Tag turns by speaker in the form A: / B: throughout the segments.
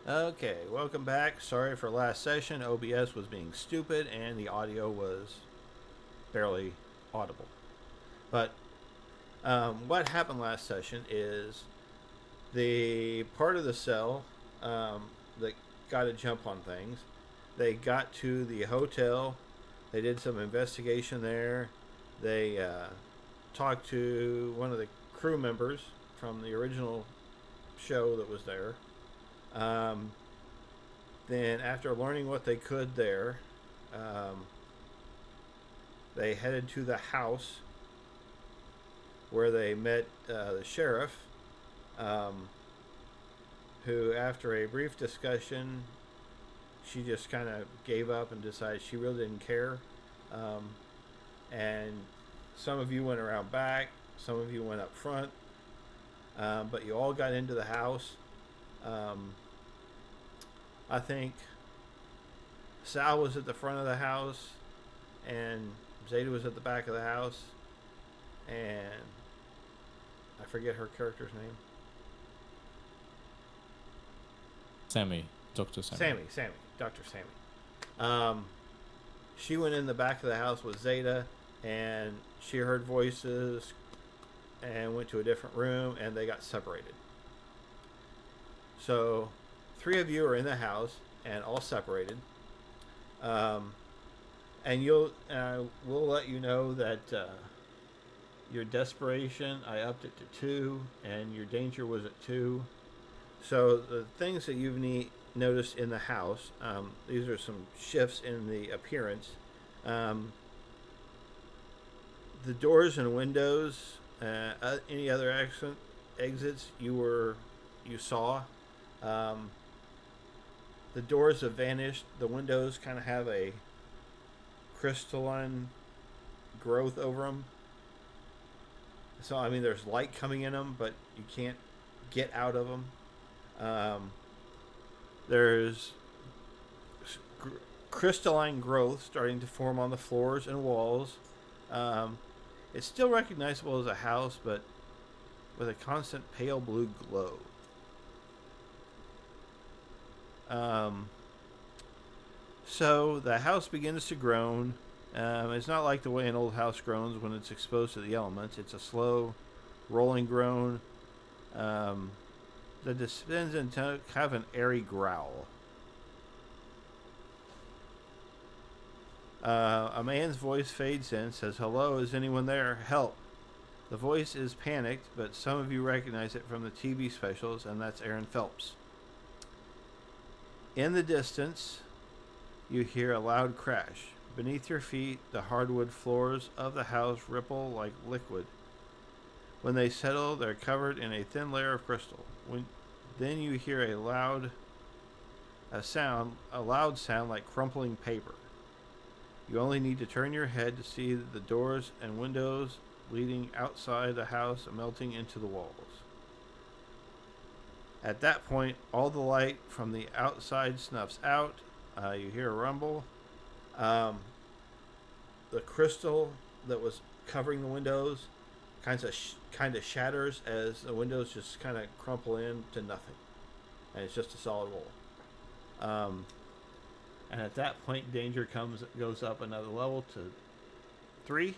A: Okay, welcome back. Sorry for last session. OBS was being stupid and the audio was barely audible. But what happened last session is the part of the cell that got to jump on things, they got to the hotel. They did some investigation there. They talked to one of the crew members from the original show that was there. Um, Then, after learning what they could there, um, they headed to the house where they met the sheriff, um, who, after a brief discussion, she just kind of gave up and decided she really didn't care. Um, and some of you went around back, some of you went up front, but you all got into the house. Um, I think Sal was at the front of the house, and Zeta was at the back of the house, and I forget her character's name.
B: Sammy, Dr. Sammy.
A: Sammy, Dr. Sammy. Um, she went in the back of the house with Zeta, and she heard voices and went to a different room, and they got separated. So, three of you are in the house and all separated. And we'll let you know that your desperation, I upped it to 2, and your danger was at 2. So the things that you've noticed in the house, these are some shifts in the appearance. The doors and windows, any other exits you saw. The doors have vanished. The windows kind of have a crystalline growth over them. So, I mean, there's light coming in them, but you can't get out of them. There's crystalline growth starting to form on the floors and walls. It's still recognizable as a house, but with a constant pale blue glow. So the house begins to groan. It's not like the way an old house groans when it's exposed to the elements. It's a slow, rolling groan that descends into kind of an airy growl. A man's voice fades in, says, "Hello, is anyone there? Help." The voice is panicked, but some of you recognize it from the TV specials, and that's Aaron Phelps. In the distance, you hear a loud crash. Beneath your feet, the hardwood floors of the house ripple like liquid. When they settle, they're covered in a thin layer of crystal. Then you hear a loud sound like crumpling paper. You only need to turn your head to see the doors and windows leading outside the house and melting into the walls. At that point, all the light from the outside snuffs out. You hear a rumble. The crystal that was covering the windows kind of shatters as the windows just kind of crumple into nothing, and it's just a solid wall. And at that point, danger goes up another level to 3.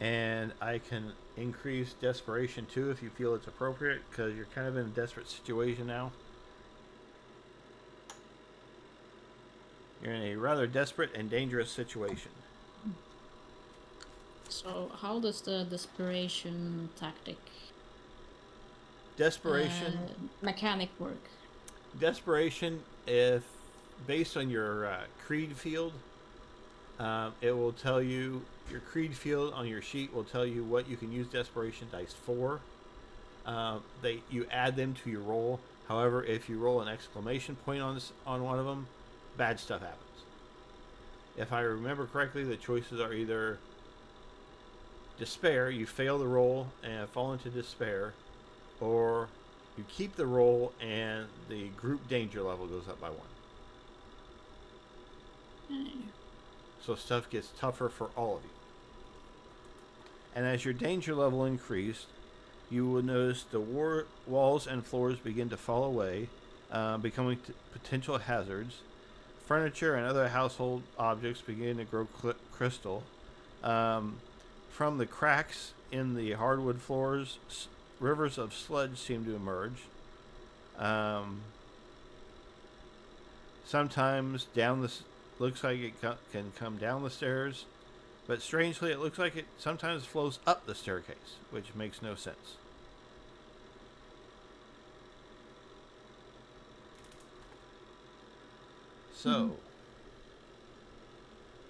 A: And I can increase desperation 2 if you feel it's appropriate, because you're kind of in a desperate situation now. You're in a rather desperate and dangerous situation.
C: So how does the desperation tactic mechanic work?
A: Desperation, if based on your creed field, it will tell you, your creed field on your sheet will tell you what you can use desperation dice for. You add them to your roll. However, if you roll an exclamation point on one of them, bad stuff happens. If I remember correctly, the choices are either despair, you fail the roll and fall into despair, or you keep the roll and the group danger level goes up by 1. So stuff gets tougher for all of you. And as your danger level increased, You will notice the walls and floors begin to fall away, becoming potential hazards. Furniture and other household objects begin to grow crystal. From the cracks in the hardwood floors, rivers of sludge seem to emerge. Sometimes looks like it can come down the stairs, but strangely, it looks like it sometimes flows up the staircase, which makes no sense. So,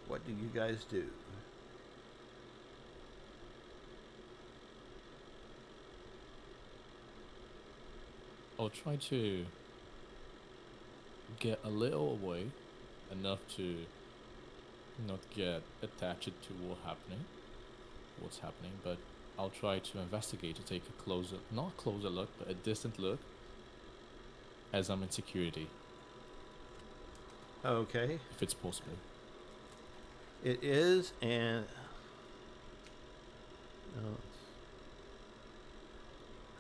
A: what do you guys do?
B: I'll try to get a little away, enough to not get attached to what's happening, but I'll try to investigate, to take a closer, not closer look, but a distant look, as I'm in security,
A: Okay.
B: if it's possible.
A: It is, and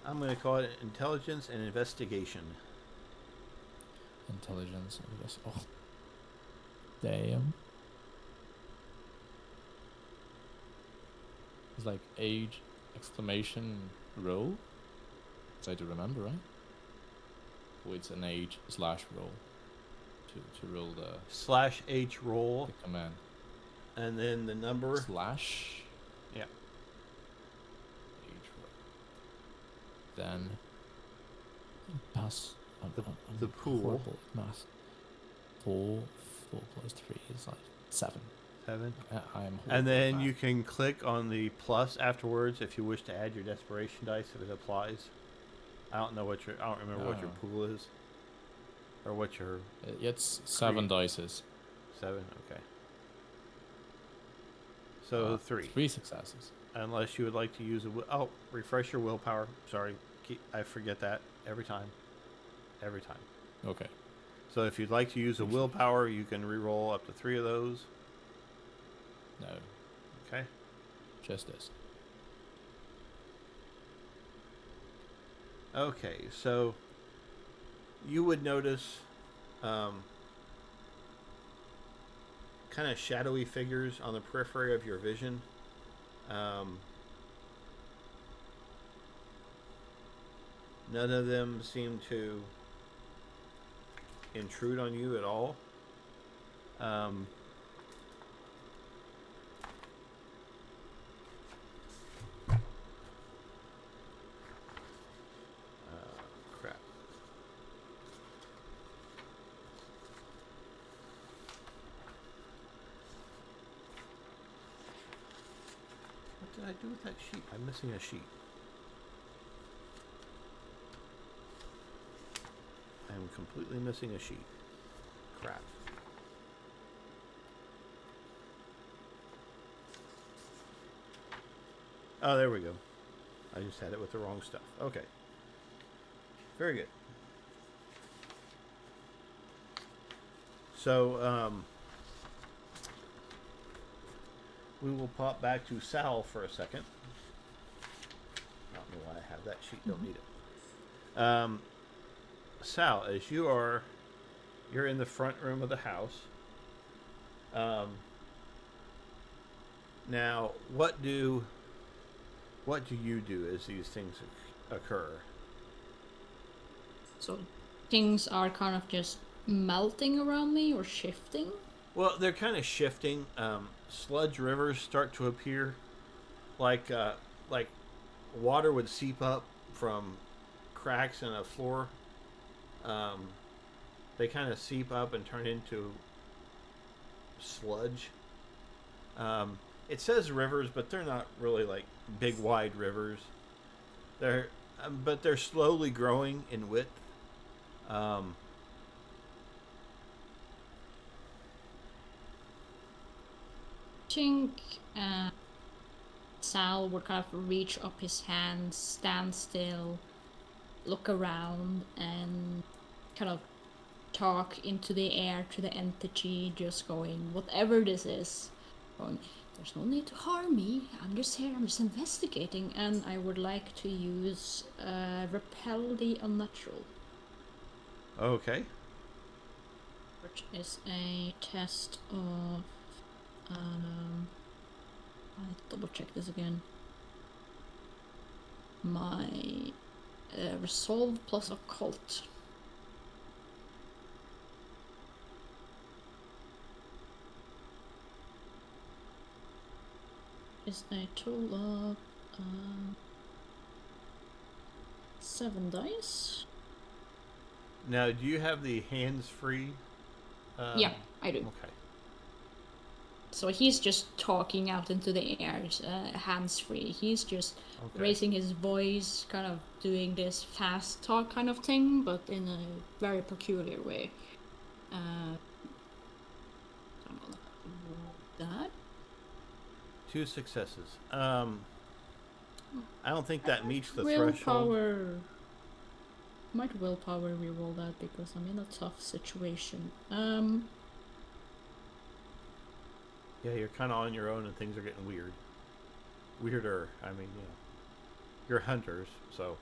A: I'm going to call it intelligence and investigation.
B: Intelligence, I guess. Oh, damn. It's like age, exclamation, roll. Try to remember, right? Or it's an age / roll to roll
A: /H roll,
B: the command.
A: and then the number.
B: /
A: Yeah.
B: Age roll. Then pass.
A: The pool.
B: Horrible at math. 4 plus 3 is like 7.
A: 7.
B: I am.
A: And then you can click on the plus afterwards if you wish to add your desperation dice if it applies. I don't remember what your pool is, or what your.
B: It's 7 dices.
A: 7. Okay. So 3.
B: 3 successes.
A: Unless you would like to use refresh your willpower. Sorry, I forget that every time.
B: Okay.
A: So if you'd like to use a willpower, you can re-roll up to 3 of those.
B: No.
A: Okay.
B: Just this.
A: Okay, so you would notice kind of shadowy figures on the periphery of your vision. None of them seem to intrude on you at all. Crap. What did I do with that sheet? I'm missing a sheet. I am completely missing a sheet. Crap. Oh, there we go. I just had it with the wrong stuff. Okay. Very good. So, we will pop back to Sal for a second. I don't know why I have that sheet. Don't need it. Sal, as you're in the front room of the house. Now, what do you do as these things occur?
C: So things are kind of just melting around me or shifting?
A: Well, they're kind of shifting. Sludge rivers start to appear, like water would seep up from cracks in a floor. They kind of seep up and turn into sludge. It says rivers, but they're not really like big wide rivers. But they're slowly growing in width.
C: I think Sal would kind of reach up his hands, stand still, look around, and kind of talk into the air to the entity, just going, whatever this is, going, there's no need to harm me. I'm just here. I'm just investigating, and I would like to use repel the unnatural,
A: Okay.
C: which is a test of. I double check this again. My resolve plus occult. Is a total of 7 dice.
A: Now, do you have the hands-free?
C: Yeah, I do.
A: Okay.
C: So he's just talking out into the air, hands-free. He's just
A: Okay.
C: raising his voice, kind of doing this fast talk kind of thing, but in a very peculiar way. I'm gonna roll that.
A: 2 successes. I don't think that meets the threshold.
C: Willpower. Might willpower reroll that because I'm in a tough situation.
A: Yeah, you're kind of on your own and things are getting weird. Weirder. I mean, you're hunters, so.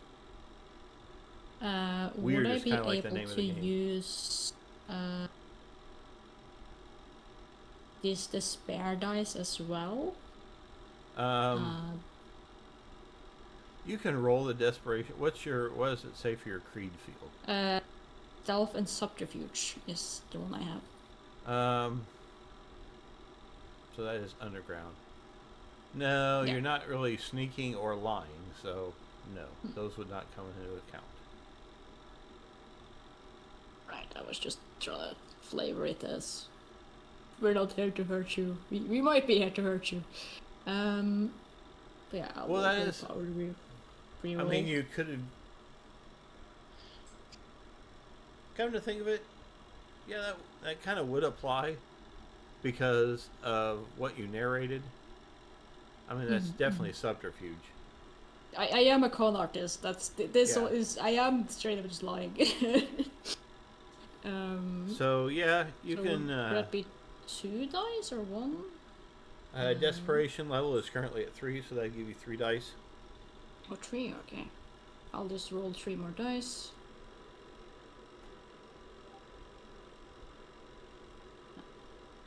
A: Weird
C: would I
A: is
C: be
A: kinda like the
C: able
A: name of
C: to
A: the game.
C: use these despair dice as well?
A: You can roll the desperation. What does it say for your creed field?
C: Stealth and subterfuge is the one I have.
A: So that is underground. No,
C: Yeah.
A: you're not really sneaking or lying, so no, those would not come into account.
C: Right, I was just trying to flavor it as we're not here to hurt you. We might be here to hurt you. But yeah, I'll
A: Well,
C: roll
A: that is.
C: willpower
A: I
C: reroll.
A: mean, you could have. Come to think of it, yeah, that kind of would apply because of what you narrated. I mean, that's definitely subterfuge.
C: I am a con artist. That's this
A: Yeah.
C: is I am straight up just lying.
A: So yeah, you
C: so
A: can.
C: would that be 2 dice or 1?
A: Desperation level is currently at 3, so that give you 3 dice.
C: Oh, 3. Okay, I'll just roll 3 more dice.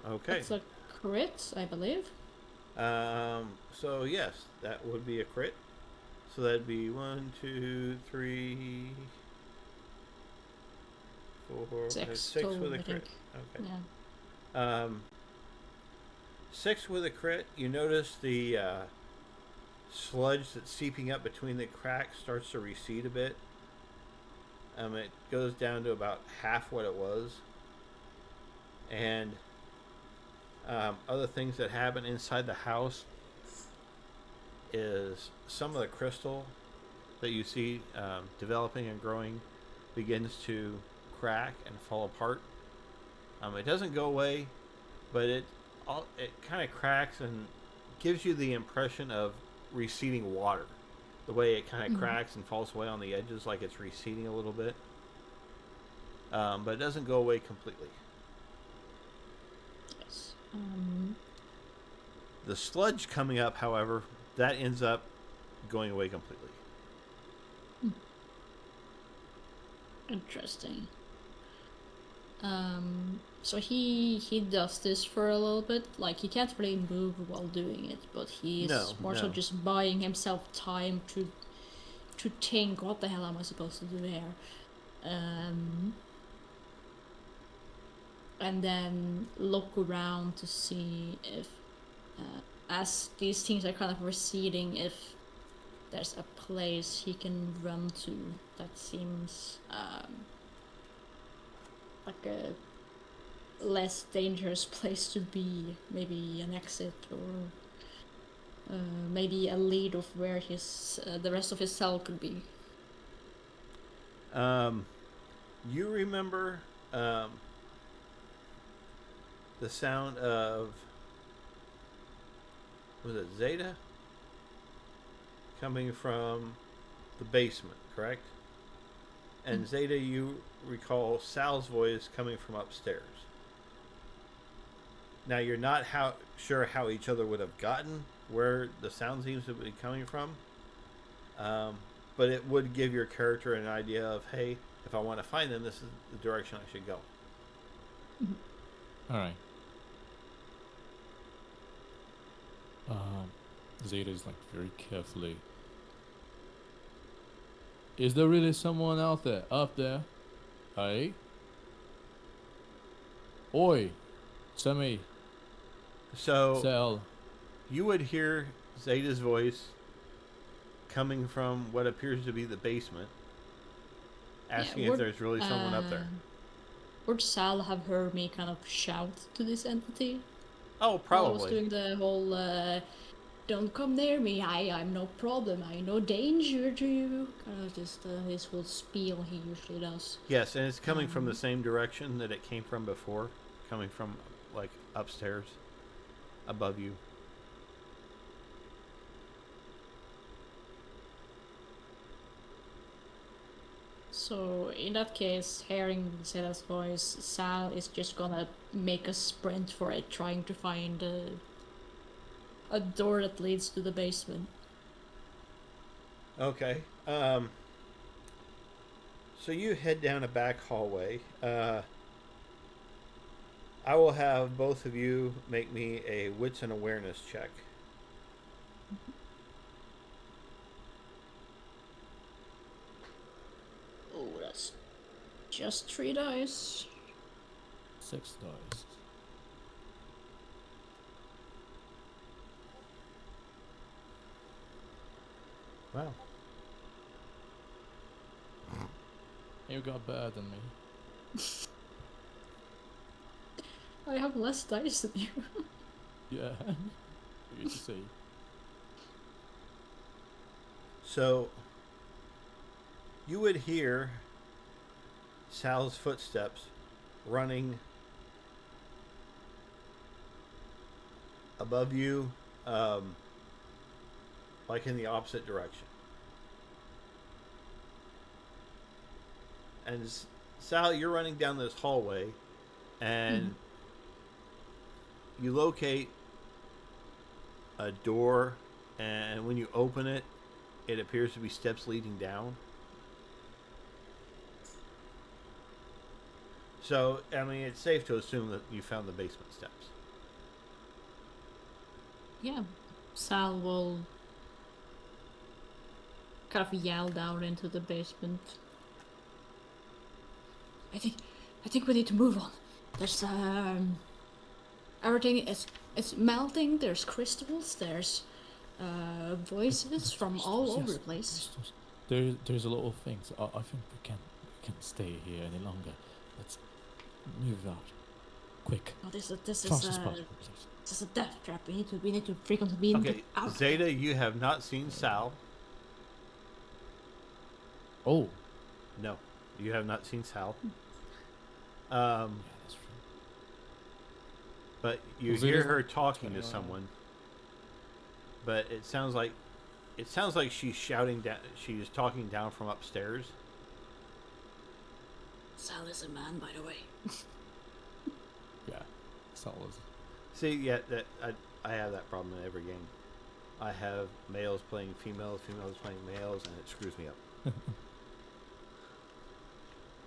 A: Okay.
C: That's a crit, I believe.
A: So yes, that would be a crit. So that'd be 1, 2, 3, 4,
C: 6
A: 6
C: total,
A: with a
C: I
A: crit.
C: think.
A: Okay.
C: Yeah.
A: 6 with a crit. You notice the sludge that's seeping up between the cracks starts to recede a bit. It goes down to about half what it was. And other things that happen inside the house is some of the crystal that you see developing and growing begins to crack and fall apart. It doesn't go away, but it kind of cracks and gives you the impression of receding water. The way it kind of cracks and falls away on the edges, like it's receding a little bit. But it doesn't go away completely.
C: Yes.
A: The sludge coming up, however, that ends up going away completely.
C: Interesting. So he does this for a little bit. Like, he can't really move while doing it, but he's more so just buying himself time to think, what the hell am I supposed to do here? And then look around to see if, as these things are kind of receding, if there's a place he can run to that seems like a less dangerous place to be. Maybe an exit, or maybe a lead of where his the rest of his cell could be.
A: You remember the sound of, was it Zeta? Coming from the basement, correct? And Zeta, you recall Sal's voice coming from upstairs. Now you're not sure how each other would have gotten where the sound seems to be coming from, um, but it would give your character an idea of, hey, if I want to find them, this is the direction I should go.
B: All right. Zeta is like very carefully. Is there really someone out there? Up there? Hey? Oi! Sammy!
A: So
B: Sal!
A: you would hear Zeta's voice coming from what appears to be the basement, asking if there's really someone up there.
C: Would Sal have heard me kind of shout to this entity?
A: Oh, probably.
C: While I was doing the whole, don't come near me, I'm no problem, I no danger to you. Kind of just his whole spiel he usually does.
A: Yes, and it's coming from the same direction that it came from before, coming from, like, upstairs, above you.
C: So in that case, hearing Zeta's voice, Sal is just gonna make a sprint for it, trying to find a door that leads to the basement.
A: Okay. So you head down a back hallway. I will have both of you make me a wits and awareness check.
C: Oh, that's just 3 dice.
B: 6 dice.
A: Wow.
B: You got better than me.
C: I have less dice than you.
B: Yeah. Good to see.
A: So you would hear Sal's footsteps running above you, like in the opposite direction. And Sal, you're running down this hallway, and you locate a door, and when you open it, it appears to be steps leading down. So, I mean, it's safe to assume that you found the basement steps.
C: Yeah, Sal will kind of yell down into the basement. I think we need to move on. There's everything is melting. There's crystals. There's voices from all over the place.
B: There's a lot of things. I think we can't stay here any longer. Let's move out. Quick.
C: Oh, this is
B: possible, please.
C: This is a death trap. We need to frequently be out.
A: Zeta, you have not seen Sal.
B: Oh.
A: No, you have not seen Sal.
B: Yeah, that's true.
A: But you hear her talking to someone. But it sounds like she's shouting down. She's talking down from upstairs.
C: Sal is a man, by the way.
B: Yeah, Sal is.
A: See, yeah, I have that problem in every game. I have males playing females, females playing males, and it screws me up.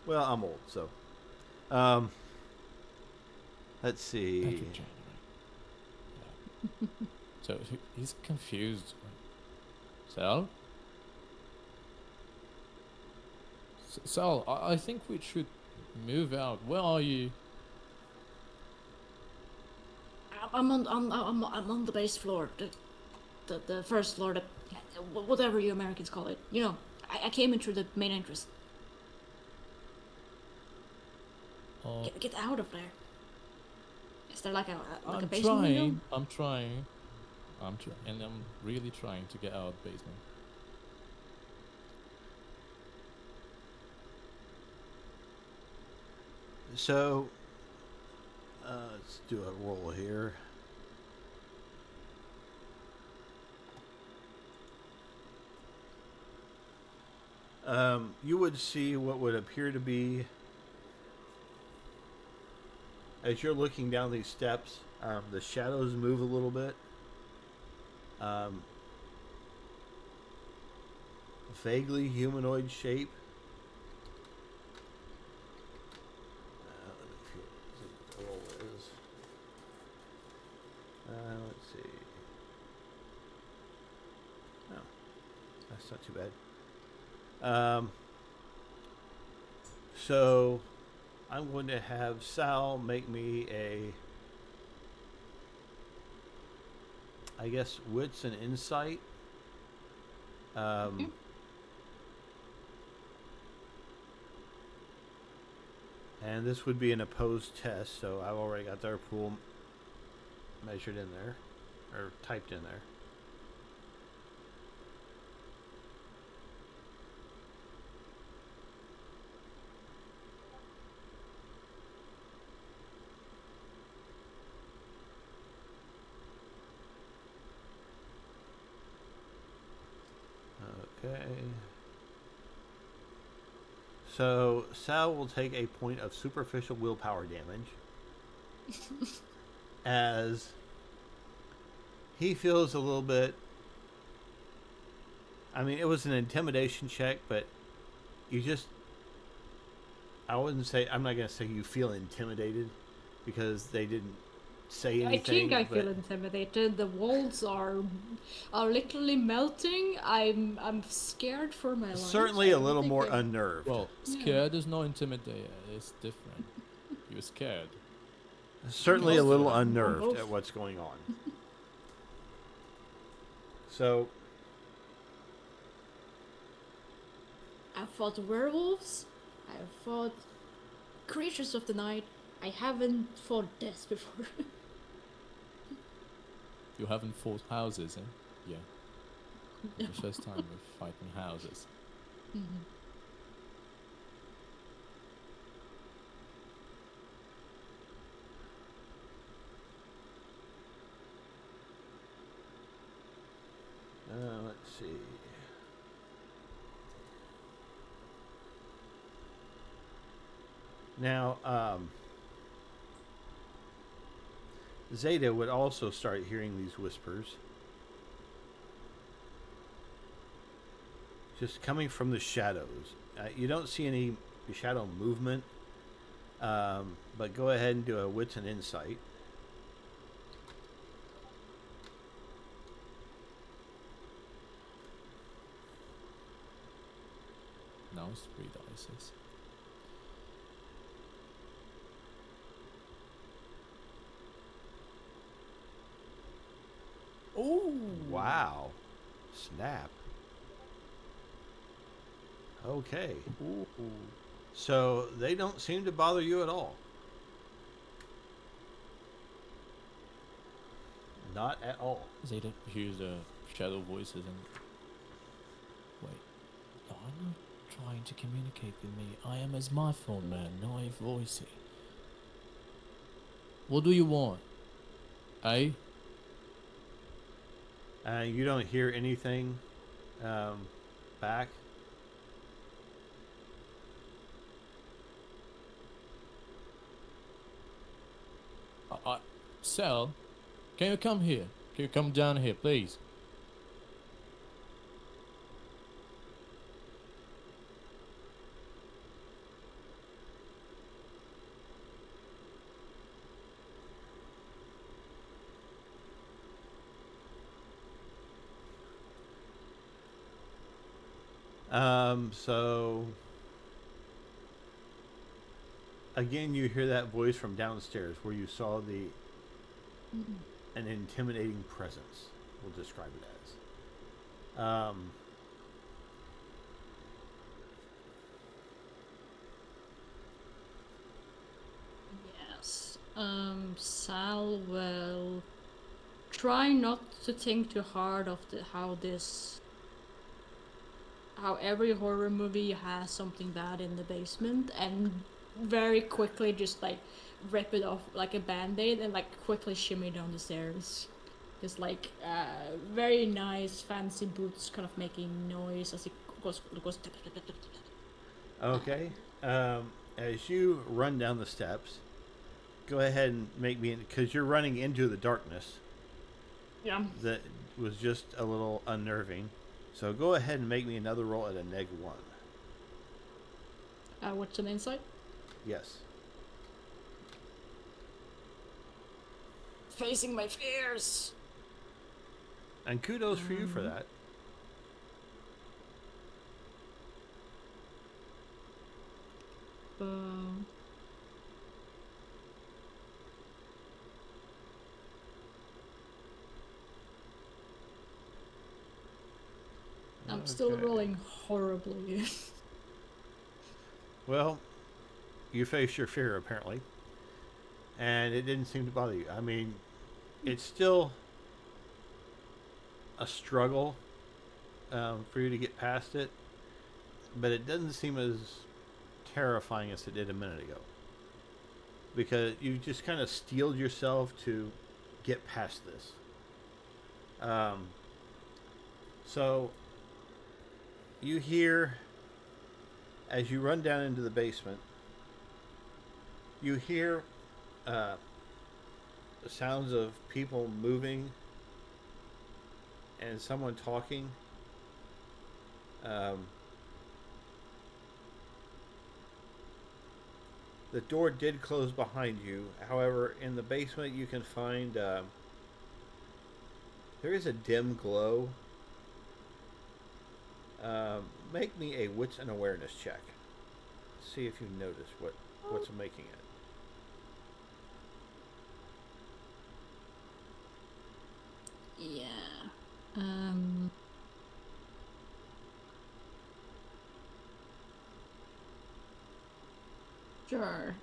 A: Well, I'm old, so. Let's see.
B: Back in January. Yeah. So he's confused. Sal? Sal, I think we should move out. Where are you?
C: I'm on the base floor, the first floor, whatever you Americans call it. You know, I came in through the main entrance. Get out of there. Is there like a basement window?
B: I'm trying, and I'm really trying to get out of the basement.
A: So, let's do a roll here. You would see what would appear to be, as you're looking down these steps, The shadows move a little bit. Vaguely humanoid shape. Let me see what the roll is. Let's see. Oh, that's not too bad. So I'm going to have Sal make me I guess, wits and insight.
C: Okay.
A: And this would be an opposed test, so I've already got their pool measured in there, or typed in there. Okay. So Sal will take a point of superficial willpower damage as he feels a little bit. I mean, it was an intimidation check, but you just. I wouldn't say. I'm not going to say you feel intimidated because they didn't say anything.
C: I think I feel intimidated. The walls are literally melting. I'm scared for my life.
A: Certainly a little more unnerved.
B: Well, scared is not intimidated. It's different. You're scared.
A: Certainly a little unnerved at what's going on. So,
C: I've fought werewolves. I've fought creatures of the night. I haven't fought death before.
B: You haven't fought houses, eh? Yeah. No. The first time we're fighting houses.
C: Mm-hmm.
A: Let's see. Now, Zeta would also start hearing these whispers. Just coming from the shadows. You don't see any shadow movement, but go ahead and do a wits and insight.
B: Now it's 3 dice. Oh!
A: Wow. Snap. Okay.
B: Ooh.
A: So they don't seem to bother you at all. Not at all.
B: Zeta hears the shadow voices and... Wait. No, I'm not trying to communicate with me. I am a smartphone man, not a voicey. What do you want? Eh?
A: You don't hear anything back.
B: Sal, can you come here? Can you come down here, please?
A: So again, you hear that voice from downstairs where you saw an intimidating presence. We'll describe it as.
C: Yes. Sal will try not to think too hard of how every horror movie has something bad in the basement, and very quickly just like rip it off like a band-aid and like quickly shimmy down the stairs. Just like very nice fancy boots kind of making noise as it goes.
A: Okay. As you run down the steps, go ahead and make me, because you're running into the darkness.
C: Yeah.
A: That was just a little unnerving. So go ahead and make me another roll at a -1.
C: What's an insight?
A: Yes.
C: Facing my fears.
A: And kudos for you for that.
C: I'm still rolling horribly.
A: Well, you faced your fear apparently, and it didn't seem to bother you. I mean, it's still a struggle for you to get past it, but it doesn't seem as terrifying as it did a minute ago, because you just kind of steeled yourself to get past this. So you hear, as you run down into the basement, you hear the sounds of people moving and someone talking. The door did close behind you. However, in the basement you can find there is a dim glow. Make me a wits and awareness check. See if you notice what's making it.
C: Yeah. Sure.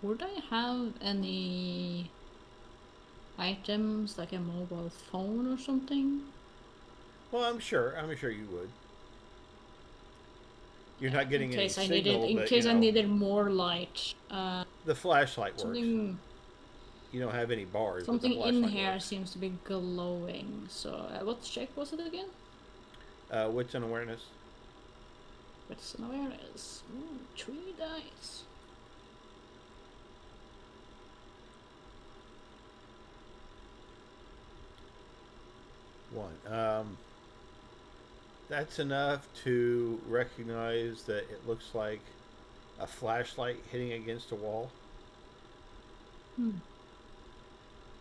C: Would I have any items like a mobile phone or something?
A: Well, I'm sure you would. You're not getting any signal,
C: in case I needed more light.
A: The flashlight works.
C: Something.
A: You don't have any bars.
C: Something
A: but the
C: in here
A: works.
C: seems to be glowing. So, what check was it again?
A: Wits and awareness.
C: Wits and awareness. Ooh, 3 dice.
A: One. That's enough to recognize that it looks like a flashlight hitting against a wall.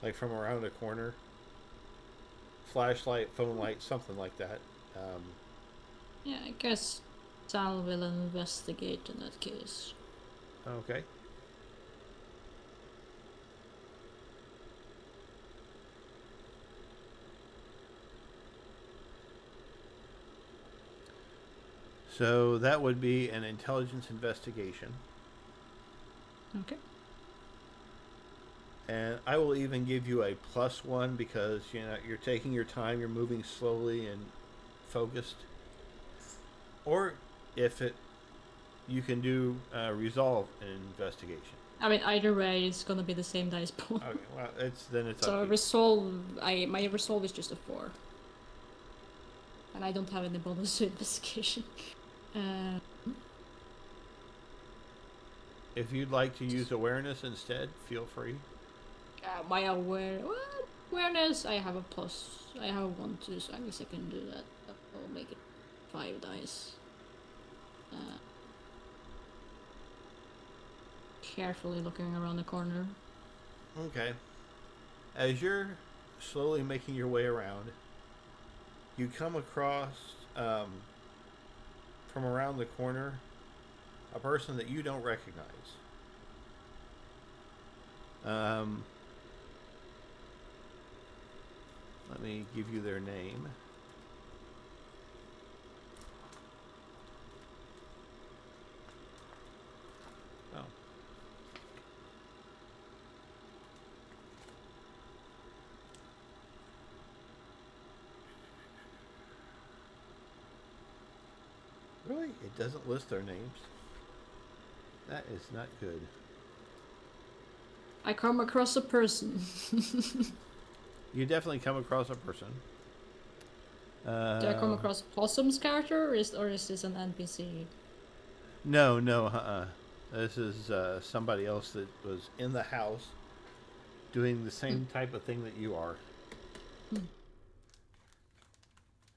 A: Like from around a corner. Flashlight, phone light, something like that.
C: Yeah, I guess Sal will investigate in that case.
A: Okay. So that would be an intelligence investigation.
C: Okay.
A: And I will even give you a +1 because you're taking your time, you're moving slowly and focused. Or if you can do resolve an investigation.
C: I mean, either way, it's gonna be the same dice pool.
A: Okay, well, it's
C: so
A: up to
C: resolve. My resolve is just a 4, and I don't have any bonus to investigation.
A: If you'd like to use awareness instead, feel free.
C: My awareness, I have a plus. I have a 1 too, so I guess I can do that. I'll make it 5 dice. Carefully looking around the corner.
A: Okay. As you're slowly making your way around, you come across, from around the corner, a person that you don't recognize. Let me give you their name. Oh. Really? It doesn't list their names? That is not good.
C: I come across a person.
A: You definitely come across a person.
C: Do I come across Possum's character, or is this an NPC?
A: No. This is somebody else that was in the house doing the
C: Hmm.
A: same type of thing that you are.
C: Hmm.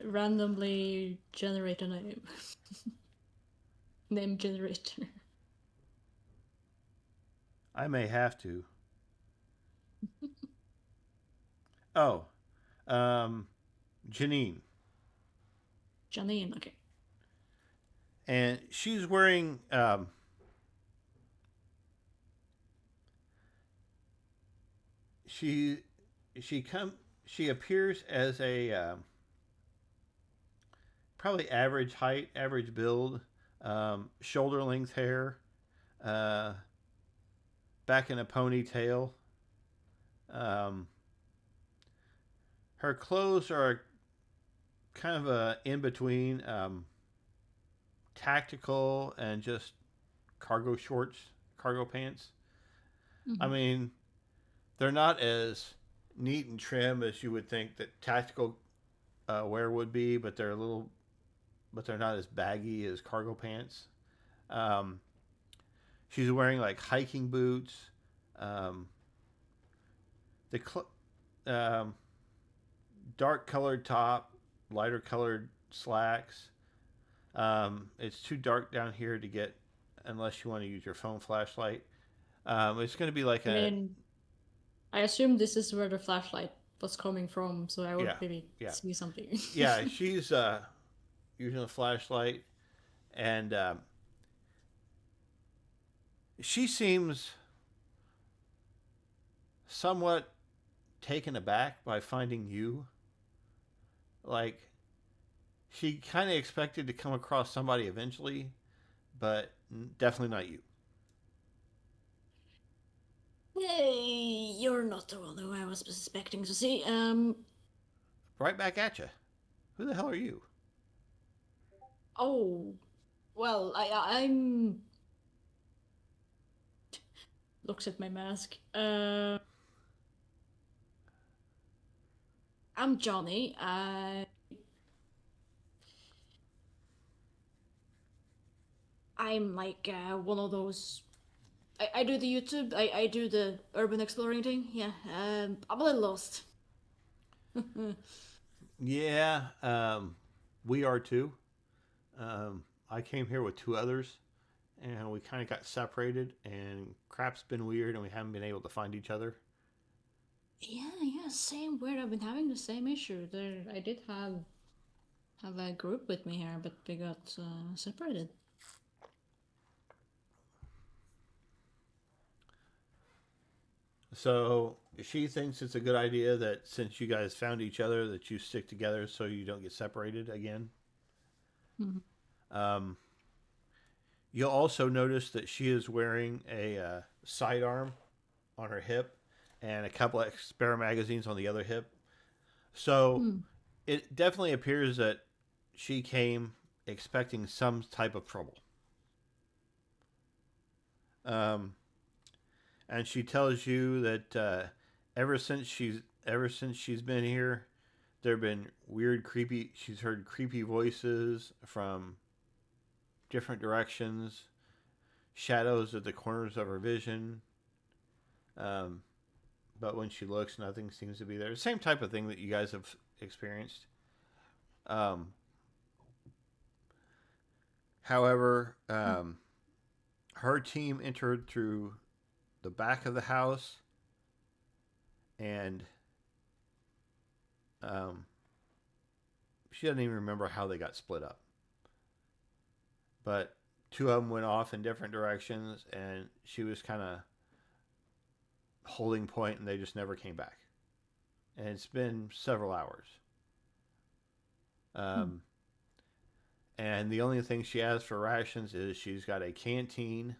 C: Randomly generate a name. Name generator.
A: I may have to. Oh, um, Janine.
C: Janine, okay.
A: And she's wearing she she come she appears as a probably average height, average build, shoulder length hair, uh, back in a ponytail. Um, her clothes are kind of a in between tactical and just cargo shorts, cargo pants. I
C: Mm-hmm.
A: mean, they're not as neat and trim as you would think that tactical wear would be, but they're not as baggy as cargo pants. Um, she's wearing like hiking boots. Um, the um, dark colored top, lighter colored slacks. It's too dark down here to get unless you want to use your phone flashlight. It's going to be like
C: I
A: a
C: mean, I assume this is where the flashlight was coming from, so I would
A: yeah,
C: maybe
A: yeah,
C: see something.
A: yeah. She's using a flashlight, and she seems somewhat taken aback by finding you. Like she kind of expected to come across somebody eventually, but definitely not you.
C: Hey, you're not the one who I was expecting to see.
A: Right back at you. Who the hell are you?
C: Oh, well, I'm. Looks at my mask. I'm Johnny. I'm like one of those. I do the YouTube. I do the urban exploring thing. Yeah. I'm a little lost.
A: Yeah, we are too. I came here with two others, and we kind of got separated, and crap's been weird, and we haven't been able to find each other.
C: Yeah, same weird. I've been having the same issue. There, I did have a group with me here, but we got separated.
A: So she thinks it's a good idea that since you guys found each other, that you stick together so you don't get separated again.
C: Mhm.
A: Um, you'll also notice that she is wearing a sidearm on her hip and a couple of spare magazines on the other hip. So
C: Hmm.
A: it definitely appears that she came expecting some type of trouble. Um, and she tells you that ever since she's been here, there have been weird, creepy. She's heard creepy voices from different directions, shadows at the corners of her vision. Um, but when she looks, nothing seems to be there. Same type of thing that you guys have experienced. Um, however, her team entered through the back of the house, and um, she doesn't even remember how they got split up. But two of them went off in different directions, and she was kind of holding point, and they just never came back. And it's been several hours.
C: Hmm.
A: Um, and the only thing she has for rations is she's got a canteen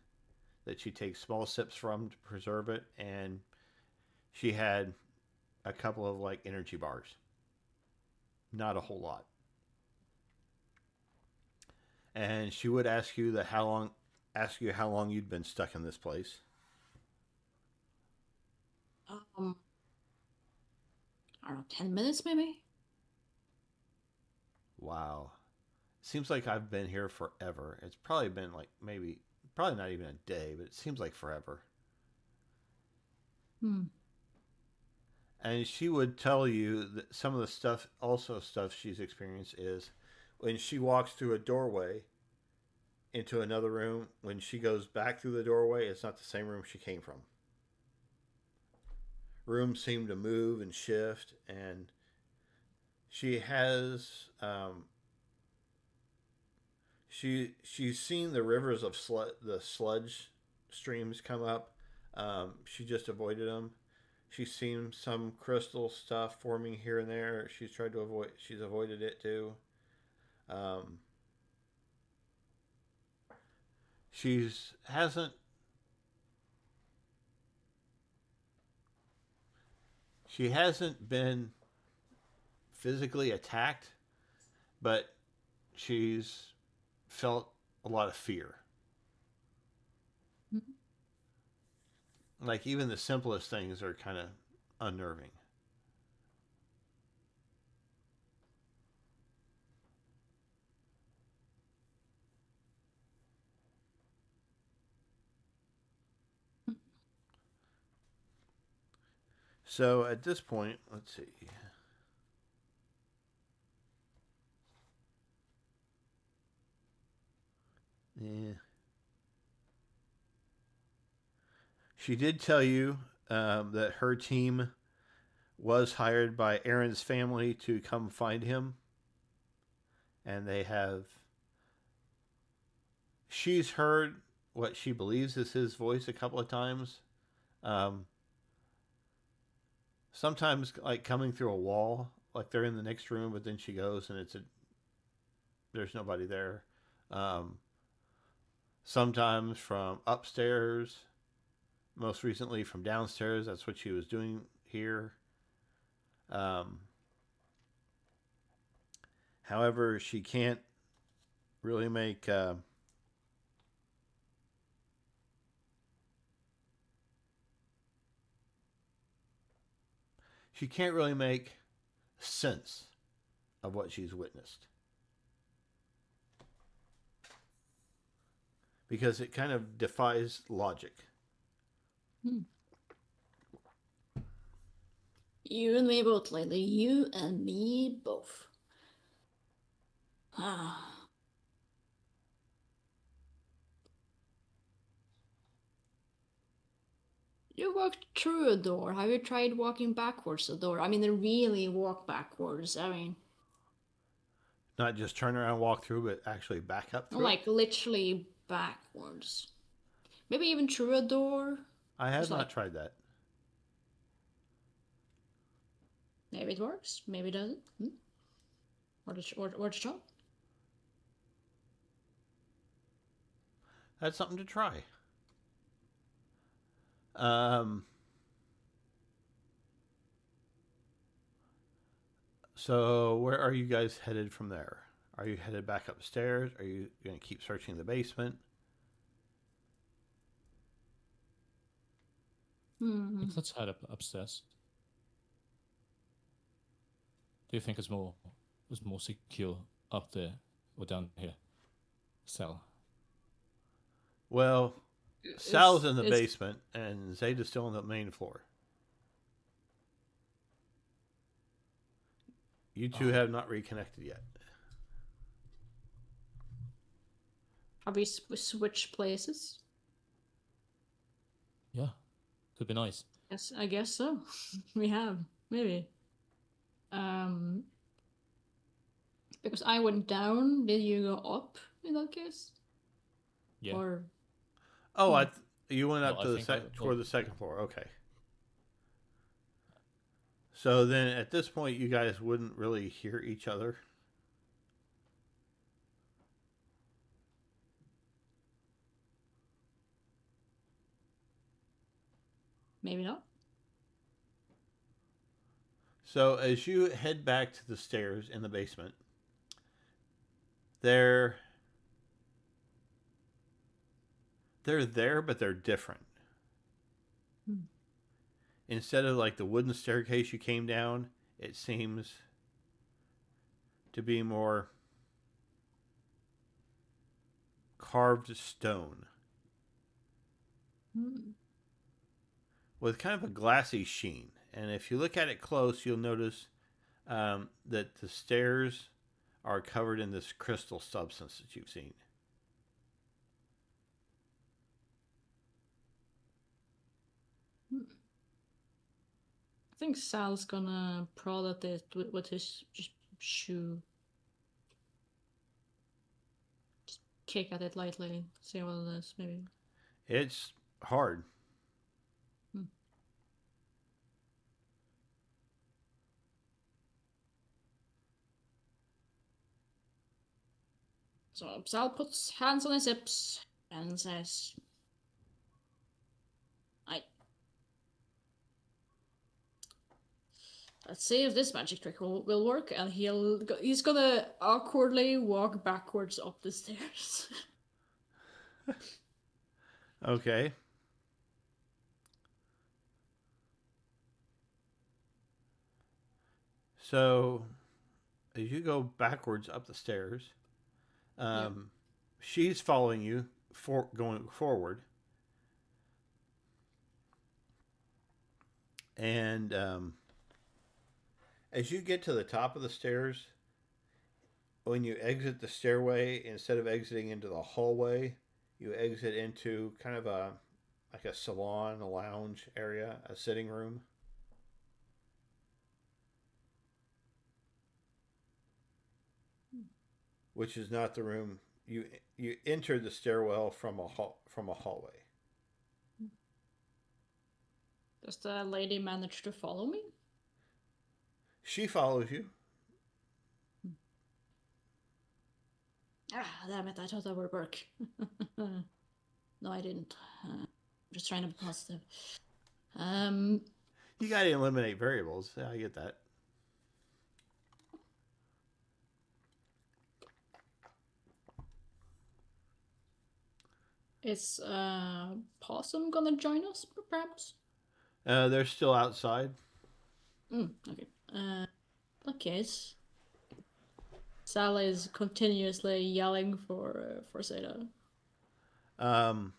A: that she takes small sips from to preserve it, and she had a couple of like energy bars. Not a whole lot. And she would ask you how long you'd been stuck in this place.
C: Um, I don't know, 10 minutes maybe.
A: Wow. Seems like I've been here forever. It's probably been like maybe probably not even a day, but it seems like forever.
C: Hmm.
A: And she would tell you that some of the stuff she's experienced is when she walks through a doorway into another room, when she goes back through the doorway, it's not the same room she came from. Rooms seem to move and shift, and she has she's seen the rivers of the sludge streams come up. She just avoided them. She's seen some crystal stuff forming here and there. She's tried to avoid. She's avoided it too. Um, she's hasn't. She hasn't been physically attacked, but she's felt a lot of fear. Like even the simplest things are kind of unnerving. So at this point, let's see. Yeah. She did tell you that her team was hired by Aaron's family to come find him, and they have. She's heard what she believes is his voice a couple of times. Um, Sometimes like coming through a wall, like they're in the next room, but then she goes and there's nobody there. Um, Sometimes from upstairs, most recently from downstairs. That's what she was doing here. Um, However, she can't really make. She can't really make sense of what she's witnessed because it kind of defies logic.
C: Hmm. You and me both, lately. You and me both. Ah. You walked through a door. Have you tried walking backwards a door? I mean, really walk backwards. I mean,
A: Not just turn around, walk through, but actually back up through it.
C: like literally backwards. Maybe even through a door.
A: I have
C: Just
A: not
C: like,
A: tried that.
C: maybe it works, maybe it doesn't. Or to try.
A: That's something to try. Um, so where are you guys headed from there? Are you headed back upstairs? Are you going to keep searching the basement?
C: Hmm.
B: Let's head upstairs. Do you think it's more secure up there or down here? Cell.
A: Well,
C: It's
A: Sal's in the
C: it's
A: basement and Zeta's still on the main floor. You two
B: Oh,
A: have not reconnected yet.
C: Have we switched places?
B: yeah. Could be nice.
C: Yes, I guess so. We have maybe. Um, because I went down. Did you go up in that case?
B: Yeah.
C: Or
A: Oh,
C: hmm.
A: you went
B: No,
A: up
B: I
A: to
B: think I.
A: toward
B: Well,
A: the second floor. Okay. So then at this point, you guys wouldn't really hear each other.
C: Maybe not.
A: So as you head back to the stairs in the basement, they're they're there, but they're different.
C: Hmm.
A: Instead of like the wooden staircase you came down, it seems to be more carved stone. with kind of a glassy sheen. And if you look at it close, you'll notice that the stairs are covered in this crystal substance that you've seen.
C: I think Sal's gonna prod at it with his just shoe. Just kick at it lightly, see what it is, maybe.
A: It's hard.
C: Hmm. So Sal puts hands on his hips and says, let's see if this magic trick will work. And he's gonna awkwardly walk backwards up the stairs.
A: Okay. So, as you go backwards up the stairs,
C: Yep.
A: she's following you going forward, and as you get to the top of the stairs, when you exit the stairway, instead of exiting into the hallway, you exit into kind of a like a salon, a lounge area, a sitting room. Which is not the room you entered the stairwell from a hallway.
C: Does the lady manage to follow me?
A: She follows you.
C: Ah, damn it, I thought that would work. No, I didn't. I'm just trying to be positive.
A: You got to eliminate variables. Yeah, I get that.
C: Is Possum gonna join us, perhaps?
A: They're still outside.
C: Okay. That case, Sal is continuously yelling for Zeta.
A: Um,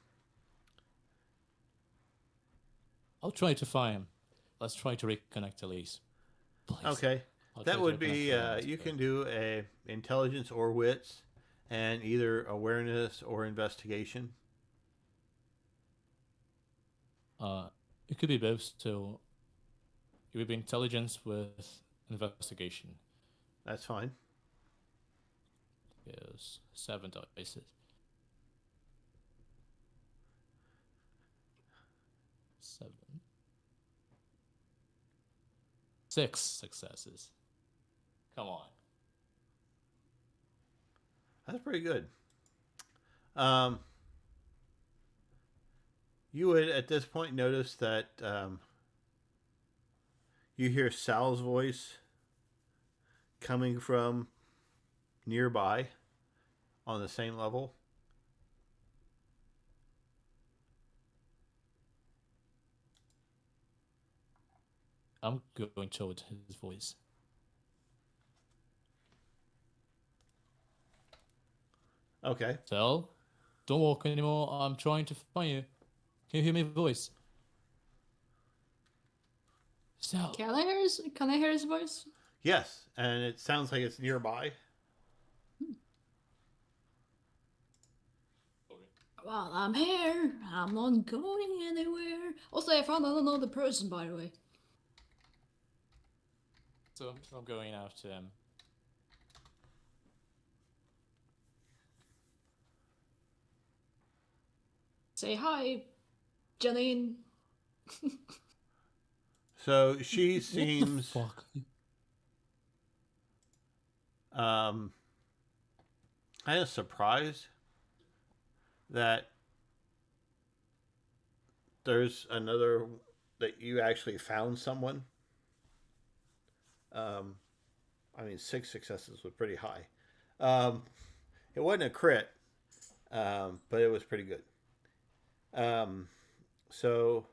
B: I'll try to find him. Let's try to reconnect Elise. Please.
A: okay, that would be you can do a intelligence or wits, and either awareness or investigation.
B: It could be both. So it would be intelligence with investigation.
A: That's fine.
B: Yes, 7 dice. 7. 6 successes. Come on.
A: That's pretty good. You would at this point notice that you hear Sal's voice coming from nearby on the same level.
B: I'm going toward his voice.
A: Okay.
B: Sal, don't walk anymore. I'm trying to find you. Can you hear my voice? Sal.
C: Can I hear his voice?
A: Yes, and it sounds like it's nearby.
C: Well, I'm here. I'm not going anywhere. Also, I found another person, by the way.
B: So I'm going after him.
C: Say hi, Janine.
A: So she seems
B: Fuck.
A: kind of surprised that there's another that you actually found someone. I mean, 6 successes was pretty high. It wasn't a crit, but it was pretty good. So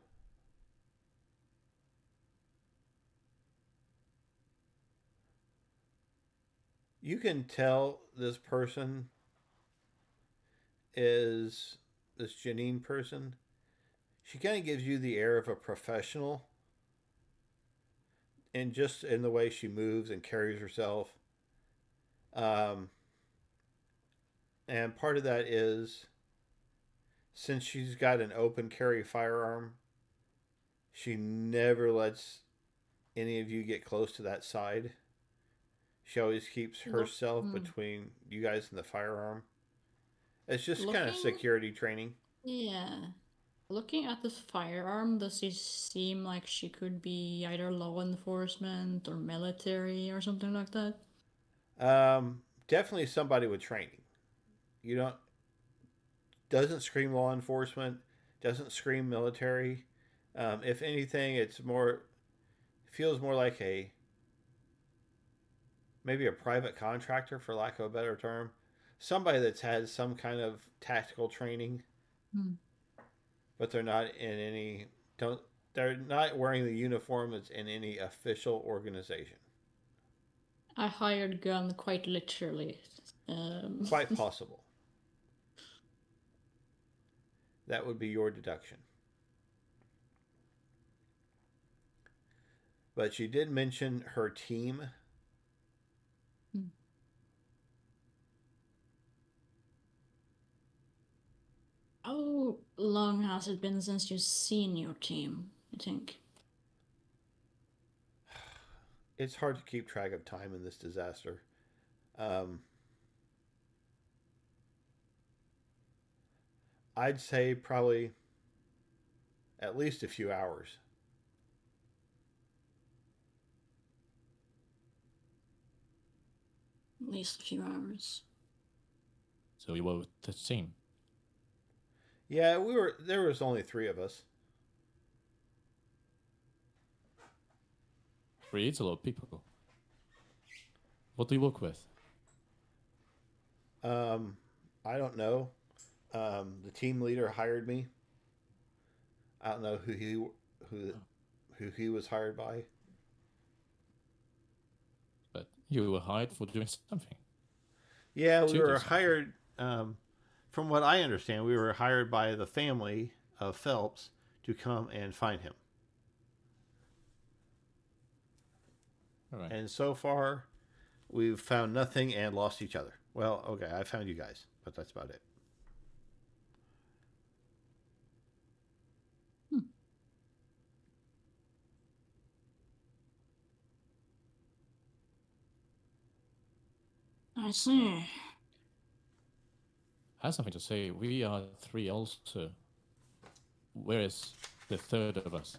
A: you can tell this person is this Janine person She kind of gives you the air of a professional, and just in the way she moves and carries herself. Um, and part of that is since she's got an open carry firearm, she never lets any of you get close to that side. She always keeps
C: Look,
A: herself between you guys and the firearm. It's just kind of
C: looking,
A: security training.
C: yeah. Looking at this firearm, does it seem like she could be either law enforcement or military or something like that?
A: Definitely somebody with training. You don't doesn't scream law enforcement, doesn't scream military. If anything, it's more feels more like a maybe a private contractor, for lack of a better term, somebody that's had some kind of tactical training,
C: Hmm.
A: but they're not in any don't they're not wearing the uniform that's in any official organization.
C: I hired gun quite literally. Um,
A: Quite possible. That would be your deduction. But she did mention her team.
C: How long has it been since you've seen your team, you think?
A: It's hard to keep track of time in this disaster. Um, I'd say probably at least a few hours.
C: At least a few hours.
B: So you were with the team.
A: Yeah, we were. There was only three of us.
B: Three, it's a lot of people. What do you work with?
A: Um, I don't know. The team leader hired me. I don't know who who he was hired by.
B: But you were hired for doing something.
A: Yeah, we
B: To do
A: were
B: something.
A: hired. From what I understand, we were hired by the family of Phelps to come and find him.
B: All right.
A: And so far, we've found nothing and lost each other. Well, okay, I found you guys, but that's about it.
C: I see.
B: I have something to say. We are three also. Where is the third of us?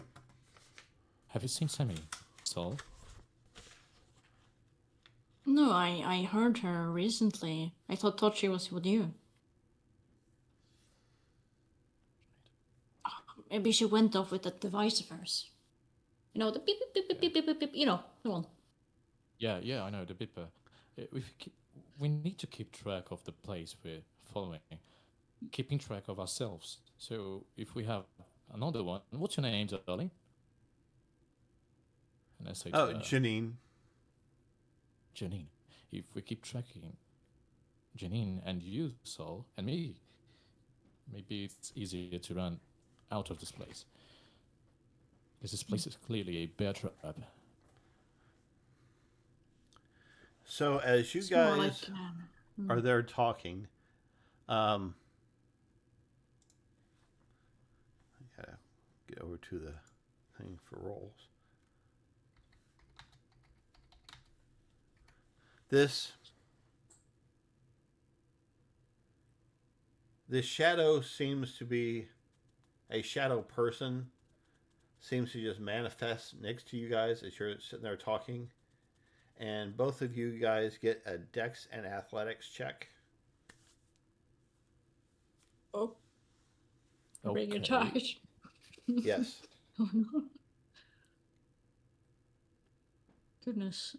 B: Have you seen Sammy? Saul?
C: No, I heard her recently. I thought she was with you. Maybe she went off with that device of hers. You know, the beep beep beep beep beep beep beep, you know, the one.
B: Yeah, I know, the Bipper. We need to keep track of the place we're following, keeping track of ourselves. So if we have another one, what's your name, darling? And I say to
A: Oh,
B: her,
A: Janine.
B: Janine. If we keep tracking Janine and you, Saul, and me, maybe it's easier to run out of this place. Because this place is clearly a bear trap.
A: So as you
C: It's more like
A: guys are there talking, I gotta get over to the thing for rolls. This shadow seems to be a shadow person. Seems to just manifest next to you guys as you're sitting there talking, and both of you guys get a Dex and Athletics check.
C: oh, we're being
B: Okay.
C: attacked.
A: Yes.
C: Oh no. Goodness.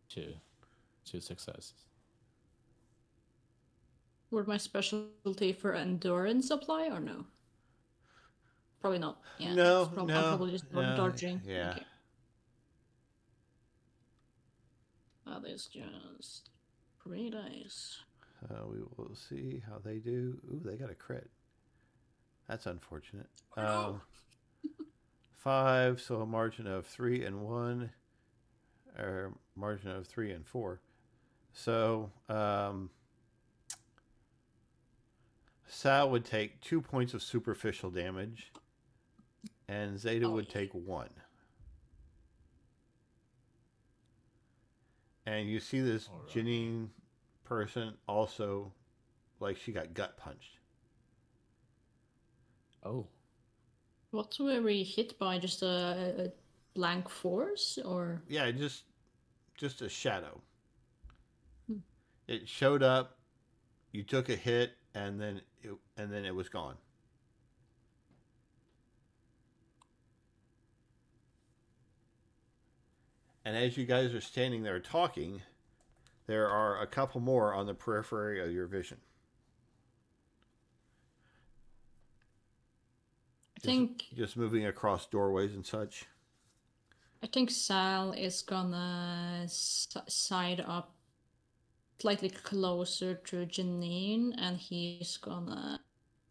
B: Two successes.
C: Would my specialty for endurance apply or no? Probably not. Yeah,
A: No,
C: I'm
A: no,
C: probably just
A: no.
C: dodging.
A: Yeah.
C: Okay. That is just pretty nice.
A: We will see how they do. Ooh, they got a crit. That's unfortunate.
C: Oh,
A: 5, so a margin of 3 and 1, or margin of 3 and 4. So Sal would take 2 points of superficial damage, and Zeta would take 1. And you see this Janine person also, like she got gut punched.
B: Oh.
C: What were we hit by? Just a blank force, or?
A: Yeah, just a shadow. It showed up, you took a hit, and then it was gone. And as you guys are standing there talking, there are a couple more on the periphery of your vision.
C: I think
A: just moving across doorways and such.
C: I think Sal is gonna side up slightly closer to Janine, and he's gonna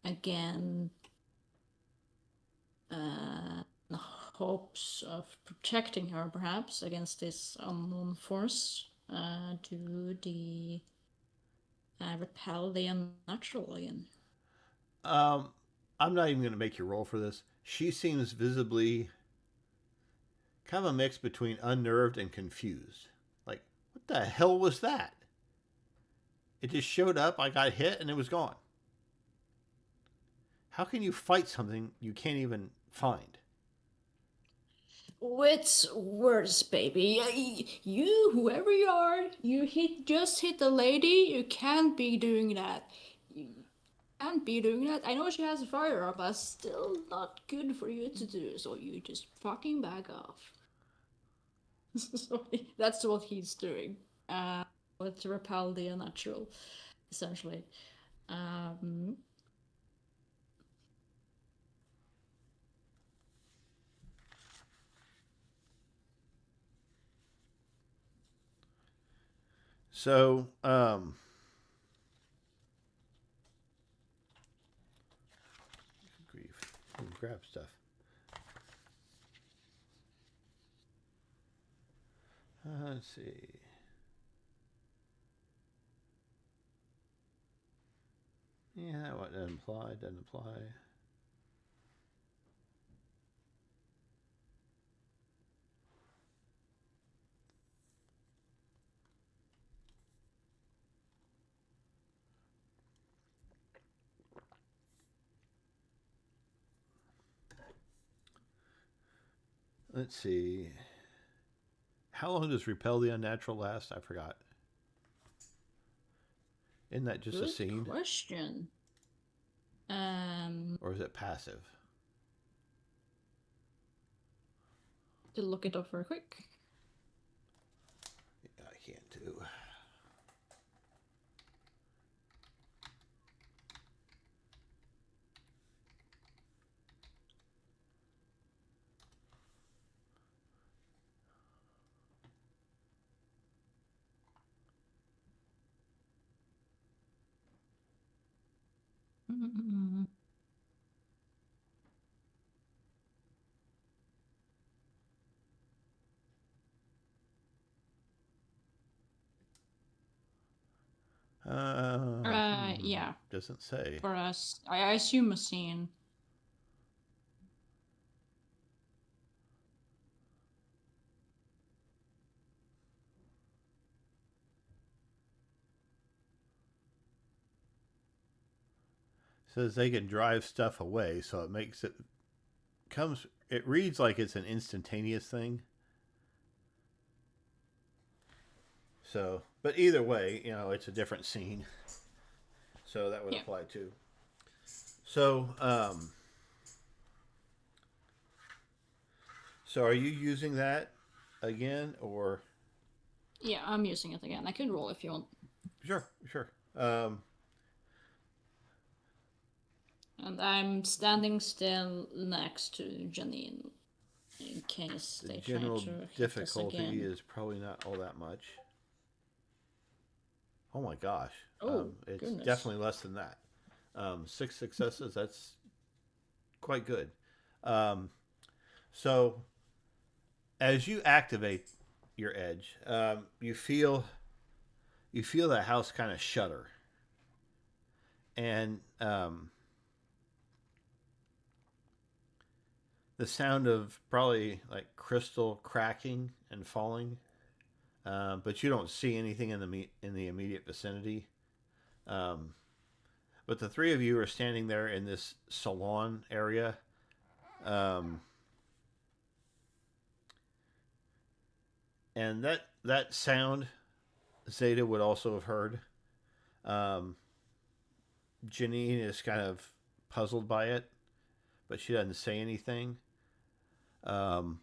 C: again hopes of protecting her perhaps against this unknown force, do the repel the unnatural again.
A: I'm not even going to make you roll for this. She seems visibly kind of a mix between unnerved and confused. Like, what the hell was that? It just showed up, I got hit, and it was gone. How can you fight something you can't even find?
C: It's worse, baby. You, whoever you are, just hit the lady. You can't be doing that. You can't be doing that. I know she has a firearm, but still not good for you to do. So you just fucking back off. So that's what he's doing. To repel the unnatural, essentially.
A: So, grief. Grab stuff. Let's see. Yeah, what doesn't apply, doesn't apply. Let's see. How long does repel the unnatural last? I forgot. Isn't that just
C: Good
A: a scene?
C: question.
A: Or is it passive?
C: To look it up real quick.
A: Yeah, I can't do.
C: Mm-hmm. Yeah.
A: Doesn't say.
C: For us, I assume a scene.
A: Says they can drive stuff away, so it makes it comes. It reads like it's an instantaneous thing. So, but either way, it's a different scene. So that would apply too. So, so are you using that again, or?
C: Yeah, I'm using it again. I can roll if you want.
A: Sure.
C: And I'm standing still next to Janine in case they try to hit us
A: difficulty
C: again.
A: is probably not all that much. Oh my gosh.
C: Oh,
A: It's
C: goodness.
A: definitely less than that. 6 successes, that's quite good. Um, so, as you activate your edge, you feel the house kind of shudder, and the sound of probably like crystal cracking and falling. But you don't see anything in the immediate vicinity. Um, but the three of you are standing there in this salon area. Um, and that sound Zeta would also have heard. Um, Janine is kind of puzzled by it, but she doesn't say anything. Um,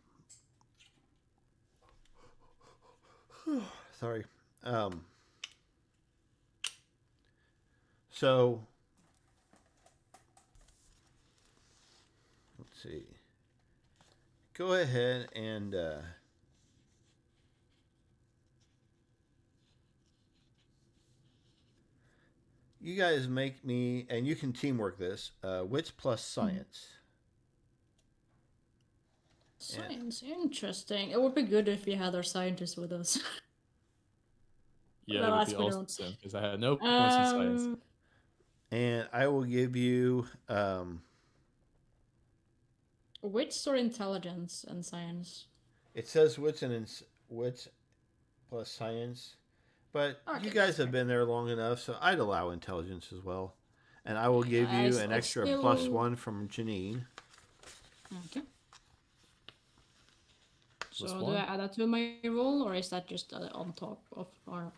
A: sorry. Um, so let's see. Go ahead and you guys make me, and you can teamwork this. Wits plus science.
C: Science, interesting. It would be good if we had our scientists with us.
B: Yeah, that would be
C: Alas, we don't.
B: awesome because I had no points in science.
A: And I will give you
C: Wits or intelligence and science?
A: it says wits plus science, but
C: Okay,
A: you guys have been there long enough, so I'd allow intelligence as well. And I will give you an extra +1 from Janine.
C: Okay. So
B: +1?
C: do I add that to my roll, or is that just on top of our?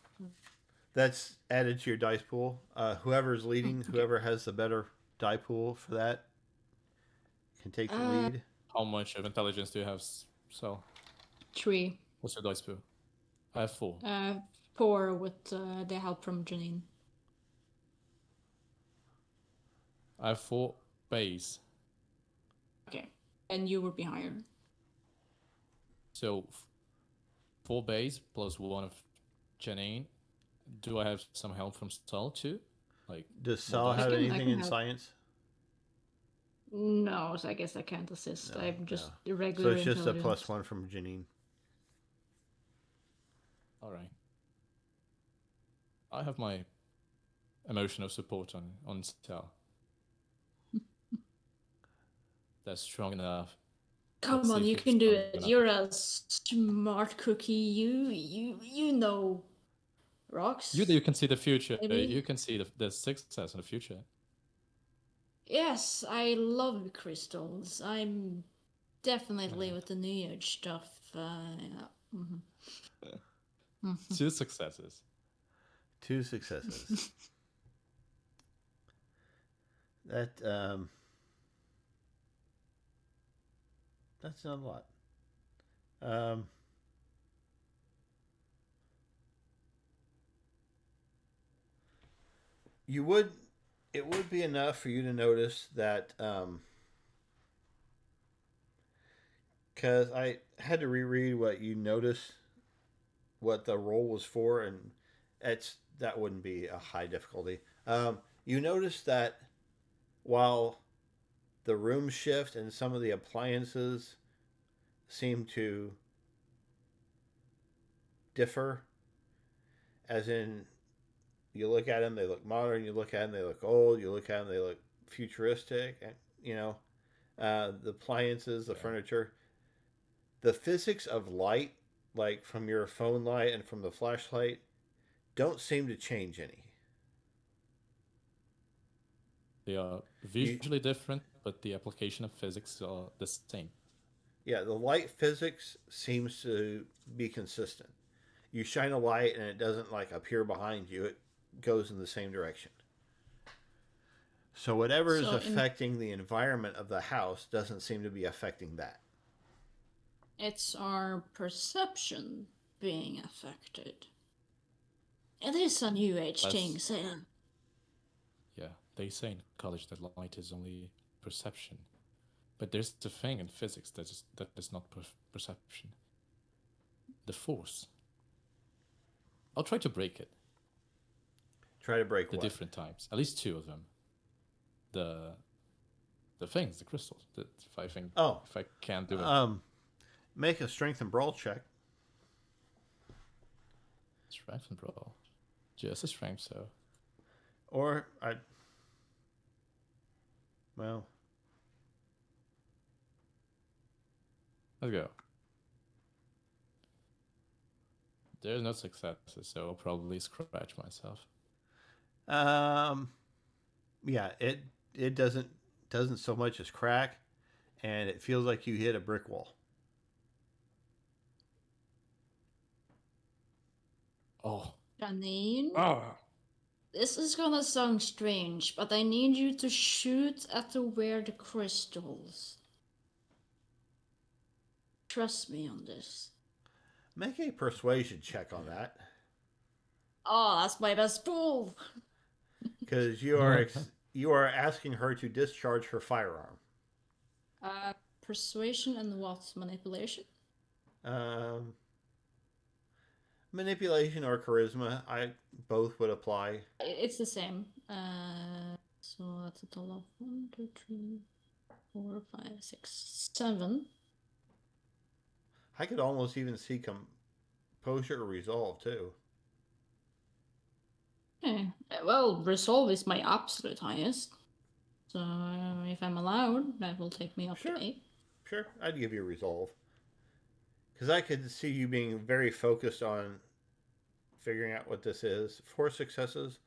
A: That's added to your dice pool. Whoever's leading,
C: Okay.
A: whoever has the better die pool for that, can take the lead.
B: How much of intelligence do you have, So?
C: 3.
B: What's your dice pool? I have 4.
C: 4 with the help from Janine.
B: I have 4 base.
C: Okay, and you would be higher.
B: So 4 base plus 1 of Janine. Do I have some help from Sal too? Like,
A: does Sal have anything in science?
C: No, so I guess I can't assist.
A: No,
C: I'm just
A: no.
C: regular.
A: So it's just a +1 from Janine.
B: All right. I have my emotional support on Sal. That's strong enough.
C: Come on, you can do it. You're a smart cookie. You know rocks.
B: You can see the future.
C: Maybe?
B: You can see the success in the future.
C: Yes, I love crystals. I'm definitely with the New Age stuff. Yeah. Mm-hmm.
B: 2 successes.
A: 2 successes. That's not a lot. It would be enough for you to notice that because I had to reread what you noticed, what the roll was for, and that wouldn't be a high difficulty. You notice that while the room shift and some of the appliances seem to differ, as in you look at them, they look modern. You look at them, they look old. You look at them, they look futuristic. You know, the appliances, the furniture, the physics of light, like from your phone light and from the flashlight, don't seem to change any.
B: They are visually different, but the application of physics are the same.
A: Yeah, the light physics seems to be consistent. You shine a light and it doesn't like appear behind you. It goes in the same direction. So whatever is affecting the environment of the house doesn't seem to be affecting that.
C: It's our perception being affected. It is a New Age thing, Sam.
B: Yeah, they say in college that light is only perception. But there's a thing in physics that is not perception. The force. I'll try to break it.
A: Try to break
B: the
A: what?
B: different types. At least 2 of them. The things, the crystals. That if I can't do it.
A: Make a strength and brawl check.
B: Strength and brawl. Just a strength, so.
A: Or well,
B: Let's go. There's no successes, so I'll probably scratch myself.
A: yeah, it doesn't so much as crack, and it feels like you hit a brick wall.
B: Oh.
C: Janine?
B: Ah.
C: This is gonna sound strange, but I need you to shoot at the weird crystals. Trust me on this.
A: Make a persuasion check on that,
C: Oh, that's my best tool.
A: because you are asking her to discharge her firearm.
C: Persuasion and what? Manipulation?
A: Um, Manipulation or charisma, I both would apply.
C: It's the same. So that's a total of 1, 2, 3, 4, 5, 6, 7.
A: I could almost even see composure or resolve too.
C: Okay. Well, resolve is my absolute highest. So if I'm allowed, that will take me up
A: Sure,
C: to 8.
A: sure, I'd give you resolve, because I could see you being very focused on figuring out what this is. 4 successes,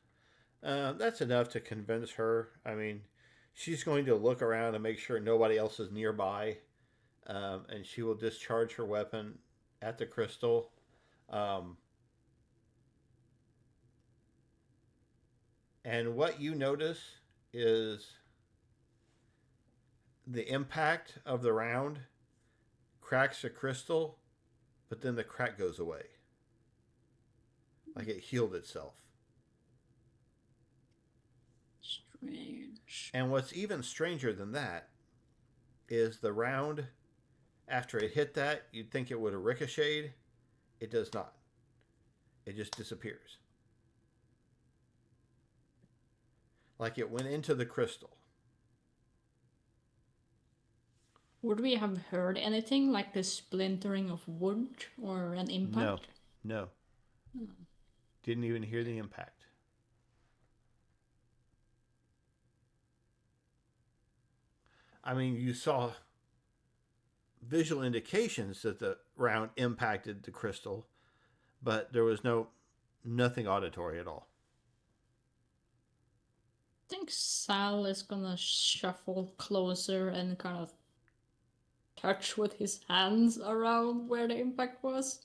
A: that's enough to convince her. I mean, she's going to look around and make sure nobody else is nearby, and she will discharge her weapon at the crystal. Um, and what you notice is the impact of the round cracks the crystal, but then the crack goes away. Like it healed itself.
C: Strange.
A: And what's even stranger than that is the round, after it hit that, you'd think it would have ricocheted. It does not. It just disappears. Like it went into the crystal.
C: Would we have heard anything like the splintering of wood or an impact?
A: No. Didn't even hear the impact. I mean, you saw visual indications that the round impacted the crystal, but there was nothing auditory at all.
C: I think Sal is gonna shuffle closer and kind of touch with his hands around where the impact was.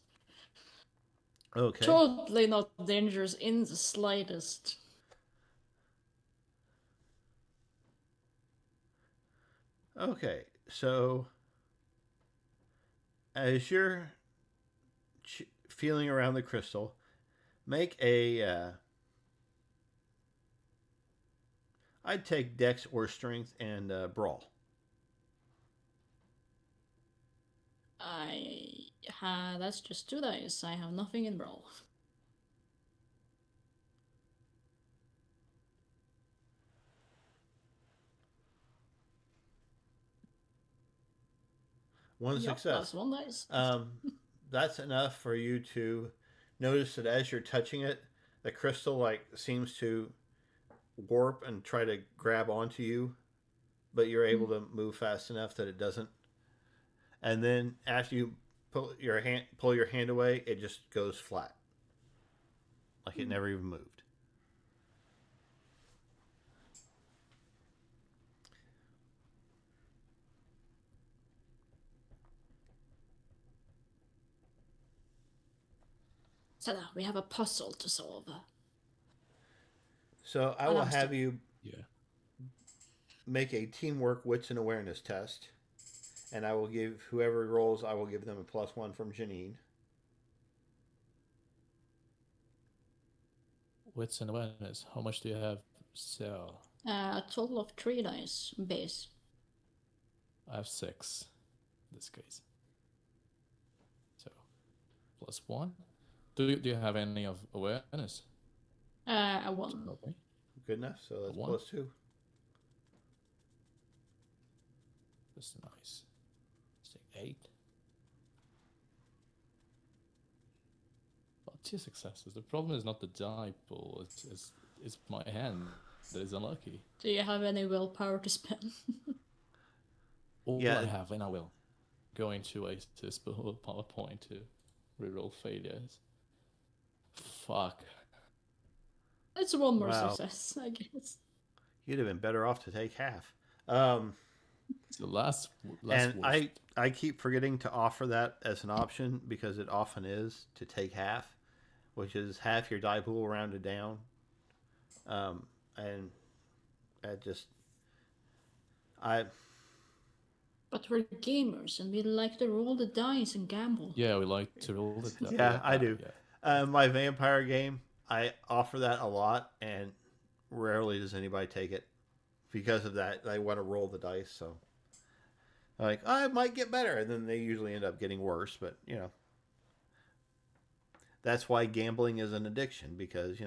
A: Okay.
C: Totally not dangerous in the slightest.
A: Okay, so as you're feeling around the crystal, make a. I'd take Dex or Strength and Brawl.
C: That's just 2 dice. I have nothing in brawl.
A: One success.
C: That's 1 dice.
A: That's enough for you to notice that as you're touching it, the crystal like seems to warp and try to grab onto you, but you're able to move fast enough that it doesn't. And then after you pull your hand away, it just goes flat, like it never even moved.
C: So now we have a puzzle to solve.
A: So I will have you make a teamwork wits and awareness test, and I will give whoever rolls, I will give them a +1 from Janine.
B: Wits and awareness. How much do you have, Sal?
C: A total of 3 dice base.
B: I have 6 in this case. So, +1. Do you have any of awareness?
C: A 1.
B: Okay.
A: Good enough. So that's
B: A 1.
A: +2.
B: That's nice. Let's take 8. Well, 2 successes. The problem is not the die pool. It's my hand that is unlucky.
C: Do you have any willpower to spend?
B: All I have, and I will, going to waste this PowerPoint to reroll failures. Fuck.
C: It's 1 more success, I guess.
A: You'd have been better off to take half.
B: It's the last
A: and
B: worst.
A: I keep forgetting to offer that as an option because it often is to take half, which is half your die pool rounded down. And
C: But we're gamers and we like to roll the dice and gamble.
B: Yeah, we like to roll the dice.
A: Yeah, I do. Yeah. My vampire game, I offer that a lot, and rarely does anybody take it because of that. They want to roll the dice, so like I might get better, and then they usually end up getting worse. But that's why gambling is an addiction, because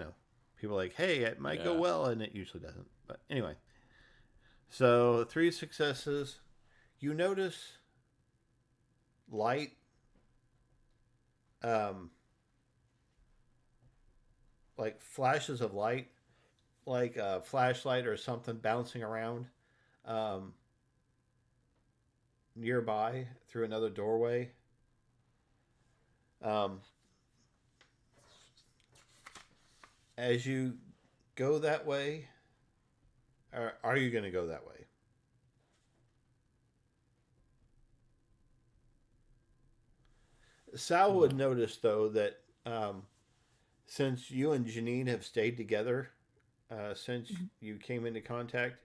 A: people are like, hey, it might go well, and it usually doesn't. But anyway, so 3 successes. You notice light, like flashes of light, like a flashlight or something bouncing around nearby through another doorway. As you go that way, or are you going to go that way? Sal would notice, though, that since you and Janine have stayed together since you came into contact,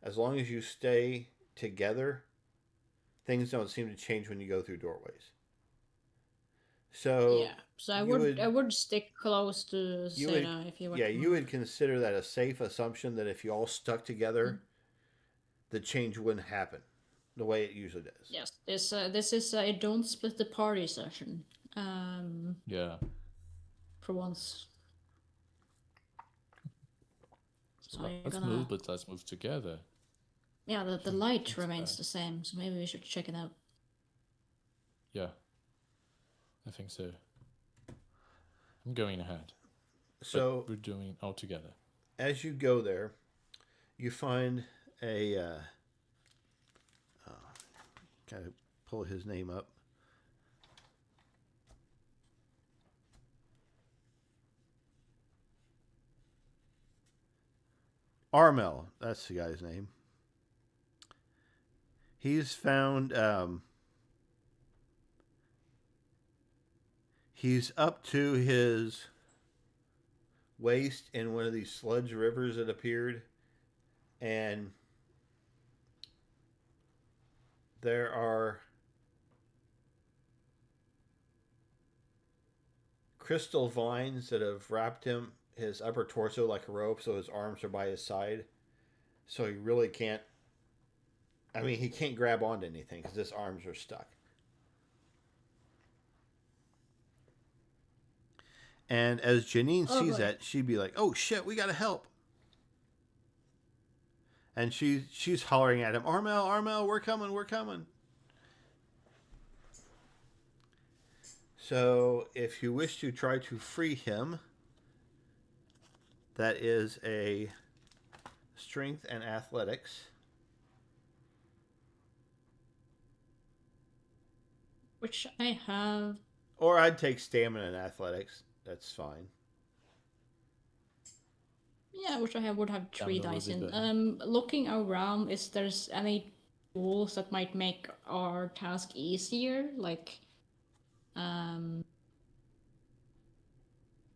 A: as long as you stay together, things don't seem to change when you go through doorways. So
C: I would stick close to Sarah if you were.
A: Yeah, you would consider that a safe assumption that if you all stuck together, the change wouldn't happen the way it usually does.
C: Yes, this is a don't split the party session.
B: Yeah.
C: For once.
B: So let's move, but let's move together.
C: Yeah, the light remains the same, so maybe we should check it out.
B: Yeah, I think so. I'm going ahead.
A: So
B: we're doing all together.
A: As you go there, you find a gotta pull his name up. Armel, that's the guy's name. He's found. He's up to his waist in one of these sludge rivers that appeared, and there are crystal vines that have wrapped his upper torso like a rope, so his arms are by his side. So he really can't. I mean, he can't grab onto anything because his arms are stuck. And as Janine sees that, she'd be like, "Oh shit, we gotta help!" And she's hollering at him, "Armel, we're coming, we're coming!" So, if you wish to try to free him, that is a strength and athletics.
C: Which I have.
A: Or I'd take stamina and athletics. That's fine.
C: Yeah, which I would have 3 dice in. Looking around, is there's any tools that might make our task easier? Like,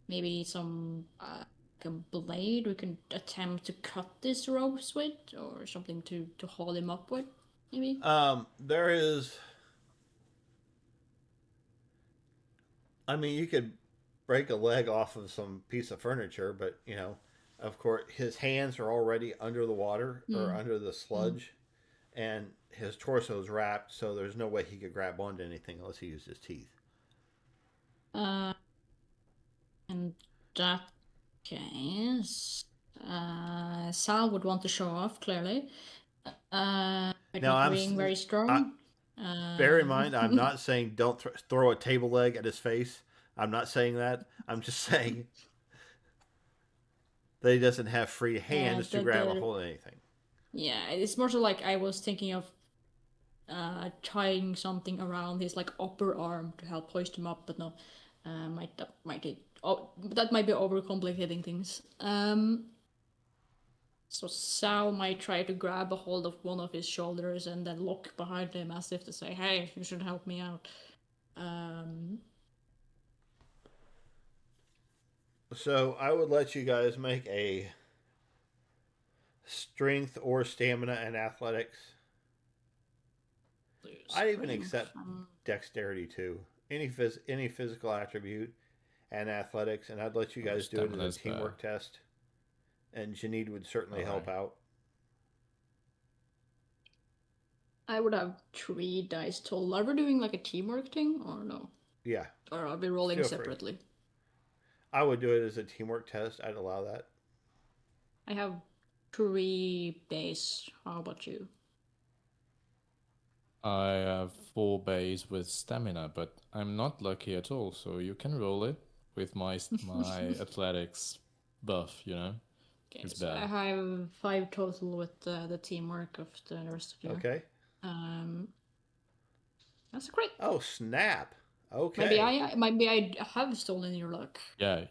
C: maybe some like a blade we can attempt to cut this ropes with, or something to haul him up with, maybe.
A: There is. I mean, you could break a leg off of some piece of furniture, but of course, his hands are already under the water or under the sludge, and his torso is wrapped, so there's no way he could grab onto anything unless he used his teeth.
C: And that Okay. Sal would want to show off, clearly. By
A: Now
C: not being very
A: I,
C: strong.
A: bear in mind, I'm not saying don't throw a table leg at his face. I'm not saying that. I'm just saying that he doesn't have free
C: Yeah,
A: hands to grab a hold of anything.
C: yeah, it's more so like I was thinking of tying something around his like upper arm to help hoist him up, but no, that might be overcomplicating things. So Sal might try to grab a hold of one of his shoulders and then look behind him as if to say, "Hey, you should help me out."
A: So I would let you guys make a strength or stamina and athletics. I even accept dexterity too. Any physical attribute and athletics, and I'd let you guys do it as a teamwork test. And Janine would certainly help out.
C: I would have 3 dice total. Are we doing like a teamwork thing or no?
A: Yeah.
C: Or are we rolling separately?
A: Free. I would do it as a teamwork test. I'd allow that.
C: I have 3 base. How about you?
B: I have 4 base with stamina, but I'm not lucky at all, so you can roll it with my athletics buff, you know?
C: Okay, it's so bad. I have 5 total with the teamwork of the rest of you.
A: Okay.
C: That's a crit.
A: Oh, snap. Okay.
C: Maybe I have stolen your luck.
B: Yeah.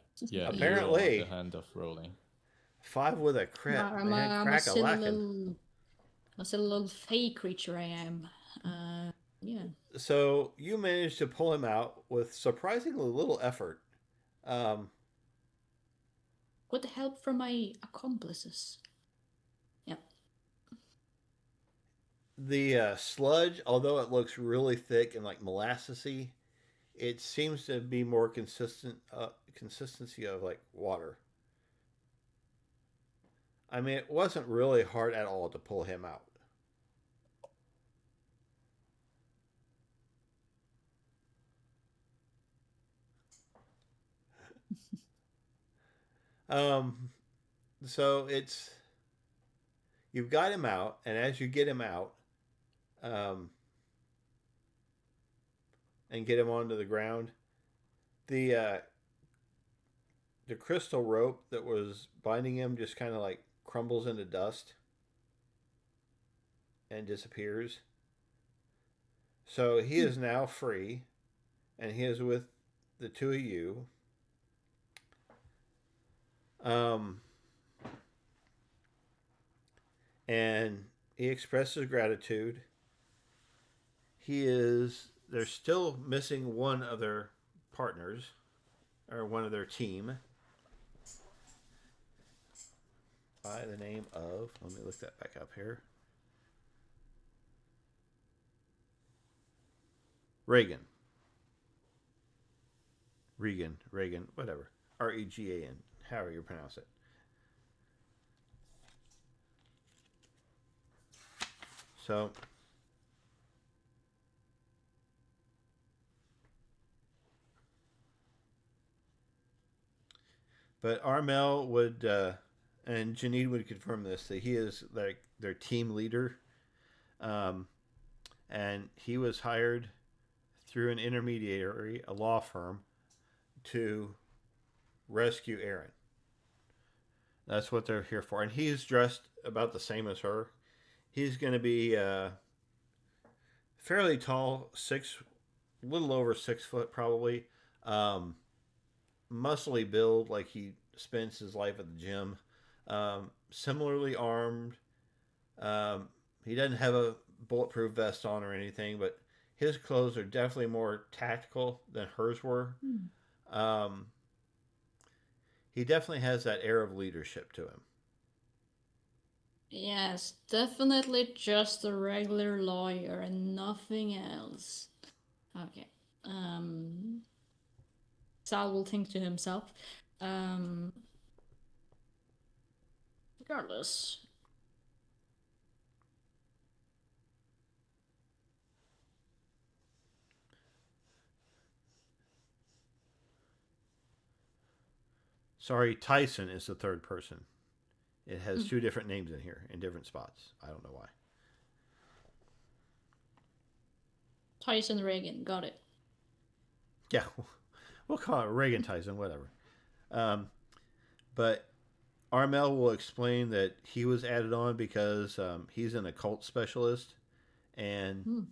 A: Apparently.
B: You are the hand of rolling.
A: 5 with a crit.
C: I'm a silly little fey creature I am. Yeah.
A: So you managed to pull him out with surprisingly little effort.
C: With the help from my accomplices. Yeah.
A: The sludge, although it looks really thick and like molassesy, it seems to be more consistency of like water. I mean, it wasn't really hard at all to pull him out. So you've got him out, and as you get him out, and get him onto the ground, the crystal rope that was binding him just kind of like crumbles into dust and disappears. So he is now free, and he is with the two of you. And he expresses gratitude. They're still missing one of their partners, or one of their team, by the name of, let me look that back up here, Regan, whatever. Regan, however you pronounce it. So, but Armel would, and Janine would confirm this, that he is like their team leader. And he was hired through an intermediary, a law firm, to rescue Aaron. That's what they're here for. And he's dressed about the same as her. He's going to be fairly tall, a little over 6 foot probably. Muscly build, like he spends his life at the gym. Similarly armed. He doesn't have a bulletproof vest on or anything, but his clothes are definitely more tactical than hers were. He definitely has that air of leadership to him.
C: Yes, definitely just a regular lawyer and nothing else. Okay. Sal will think to himself. Regardless.
A: Sorry, Tyson is the third person. It has two different names in here in different spots. I don't know why.
C: Tyson Reagan, got it.
A: Yeah, we'll call it Reagan Tyson, whatever. But Armel will explain that he was added on because he's an occult specialist, and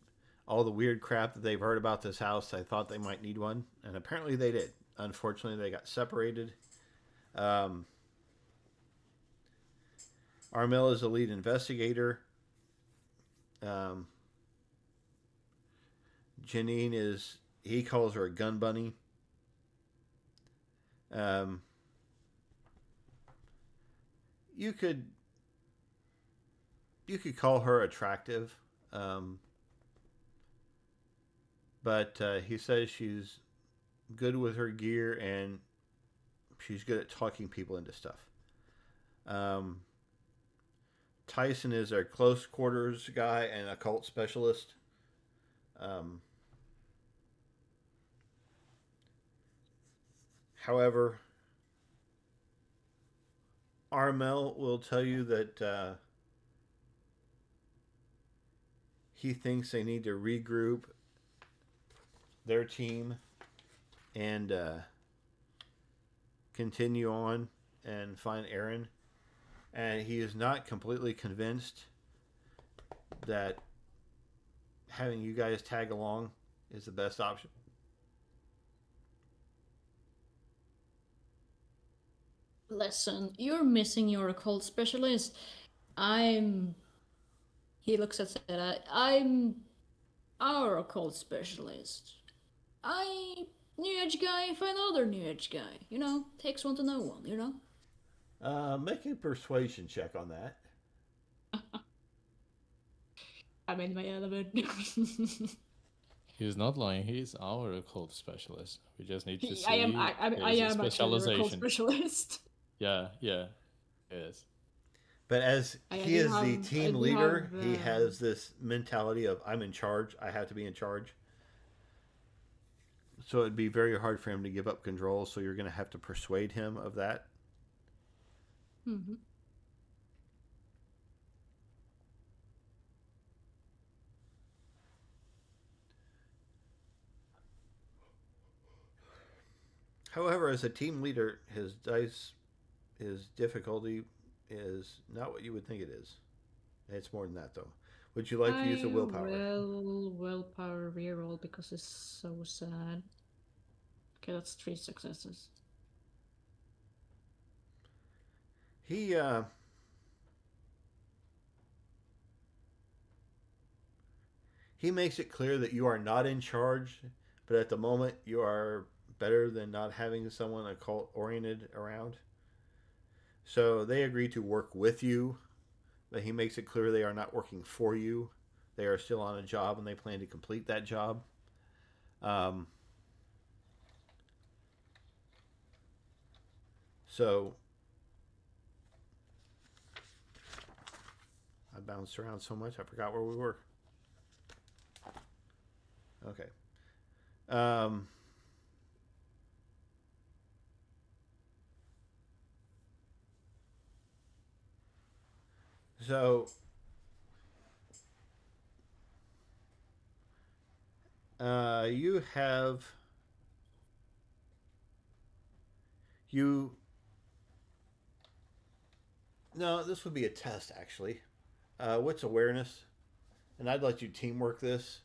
A: all the weird crap that they've heard about this house, I thought they might need one, and apparently they did. Unfortunately, they got separated. Armel is the lead investigator. Janine is, he calls her a gun bunny. You could call her attractive, but he says she's good with her gear and she's good at talking people into stuff. Tyson is our close quarters guy and occult specialist. However, Armel will tell you that he thinks they need to regroup their team and continue on and find Aaron. And he is not completely convinced that having you guys tag along is the best option.
C: Listen, you're missing your occult specialist. He looks at that. I'm our occult specialist. New Age guy, find other New Age guy. Takes one to know one,
A: Make a persuasion check on that.
C: I'm in my element.
B: He's not lying. He's our occult specialist. We just need to see
C: I am
B: his specialization.
C: occult specialist.
B: Yeah, yes.
A: But as he is the team leader, he has this mentality of, I'm in charge. I have to be in charge. So it'd be very hard for him to give up control. So you're going to have to persuade him of that.
C: Mm-hmm.
A: However, as a team leader, his difficulty is not what you would think it is. It's more than that, though. Would you like to use a willpower?
C: Willpower reroll because it's so sad. Okay, that's 3 successes.
A: He makes it clear that you are not in charge, but at the moment you are better than not having someone occult oriented around. So they agree to work with you, but he makes it clear they are not working for you. They are still on a job and they plan to complete that job. So I bounced around so much I forgot where we were. Okay. So you have no, this would be a test actually. What's awareness? And I'd let you teamwork this.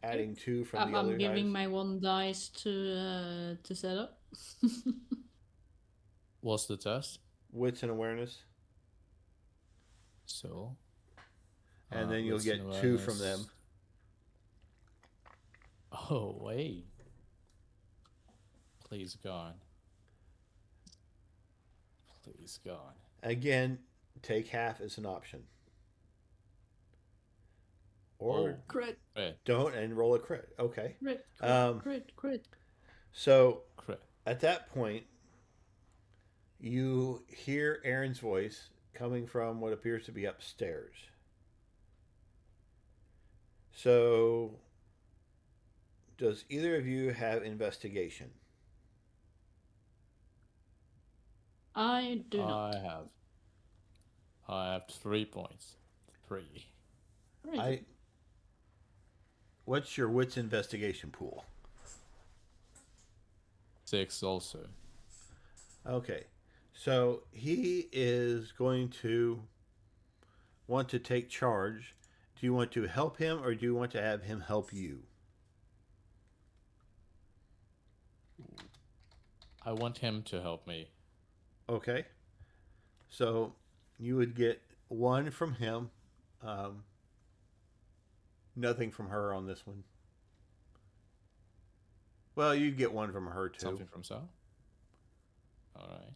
A: Adding 2 from the other guys.
C: I'm giving my 1 dice to set up.
B: What's the test?
A: Wits and awareness.
B: So.
A: And then you'll get 2 from them.
B: Oh, wait. Please, God. Please, God.
A: Again, take half as an option. Or
C: crit.
A: Don't and roll a crit. Okay.
C: Crit.
A: So at that point, you hear Aaron's voice coming from what appears to be upstairs. So does either of you have investigation?
C: I do not.
B: I have. I have 3 points. 3.
C: Very good.
A: I. What's your wits investigation pool?
B: 6 also.
A: Okay, so he is going to want to take charge. Do you want to help him or do you want to have him help you?
B: I want him to help me.
A: Okay, so you would get 1 from him, um, nothing from her on this one. Well, you get 1 from her too.
B: Something from Sal? Alright.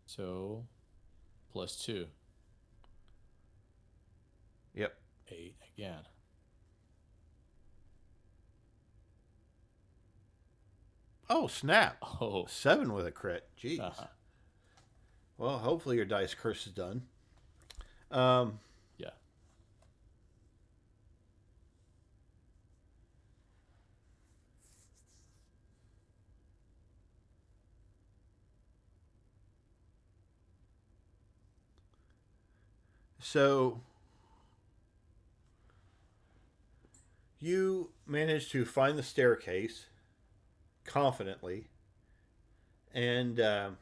B: So, +2.
A: Yep.
B: 8 again.
A: Oh, snap.
B: Oh.
A: 7 with a crit. Jeez. Well, hopefully your dice curse is done.
B: Yeah.
A: So you manage to find the staircase confidently, and at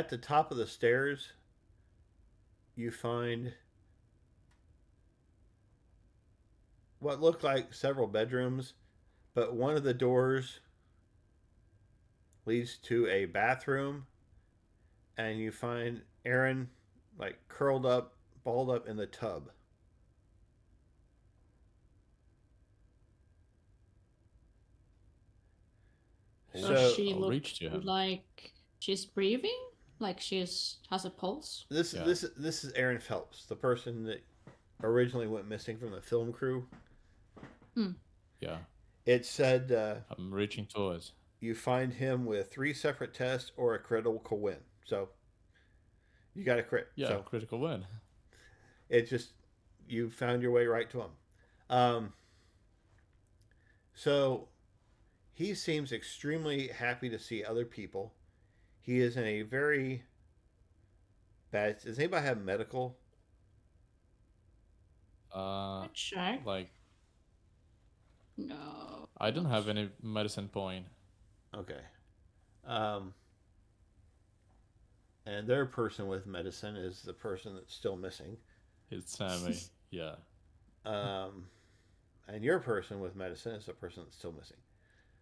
A: the top of the stairs, you find what look like several bedrooms, but one of the doors leads to a bathroom, and you find Aaron like curled up, balled up in the tub.
C: Does
A: So
C: she
B: I'll
C: look
B: reach to him.
C: like she's breathing? Like she's has a pulse?
A: this is Aaron Phelps, the person that originally went missing from the film crew.
B: Yeah.
A: It said
B: I'm reaching towards.
A: you find him with 3 separate tests or a critical win. So you got a crit.
B: Yeah,
A: So
B: critical win.
A: it just you found your way right to him. So he seems extremely happy to see other people. He is in a very bad. Does anybody have medical?
C: Check.
B: Like,
C: No.
B: I don't have any medicine point.
A: Okay. Um, and their person with medicine is the person that's still missing.
B: It's Sammy. Yeah.
A: And your person with medicine is the person that's still missing.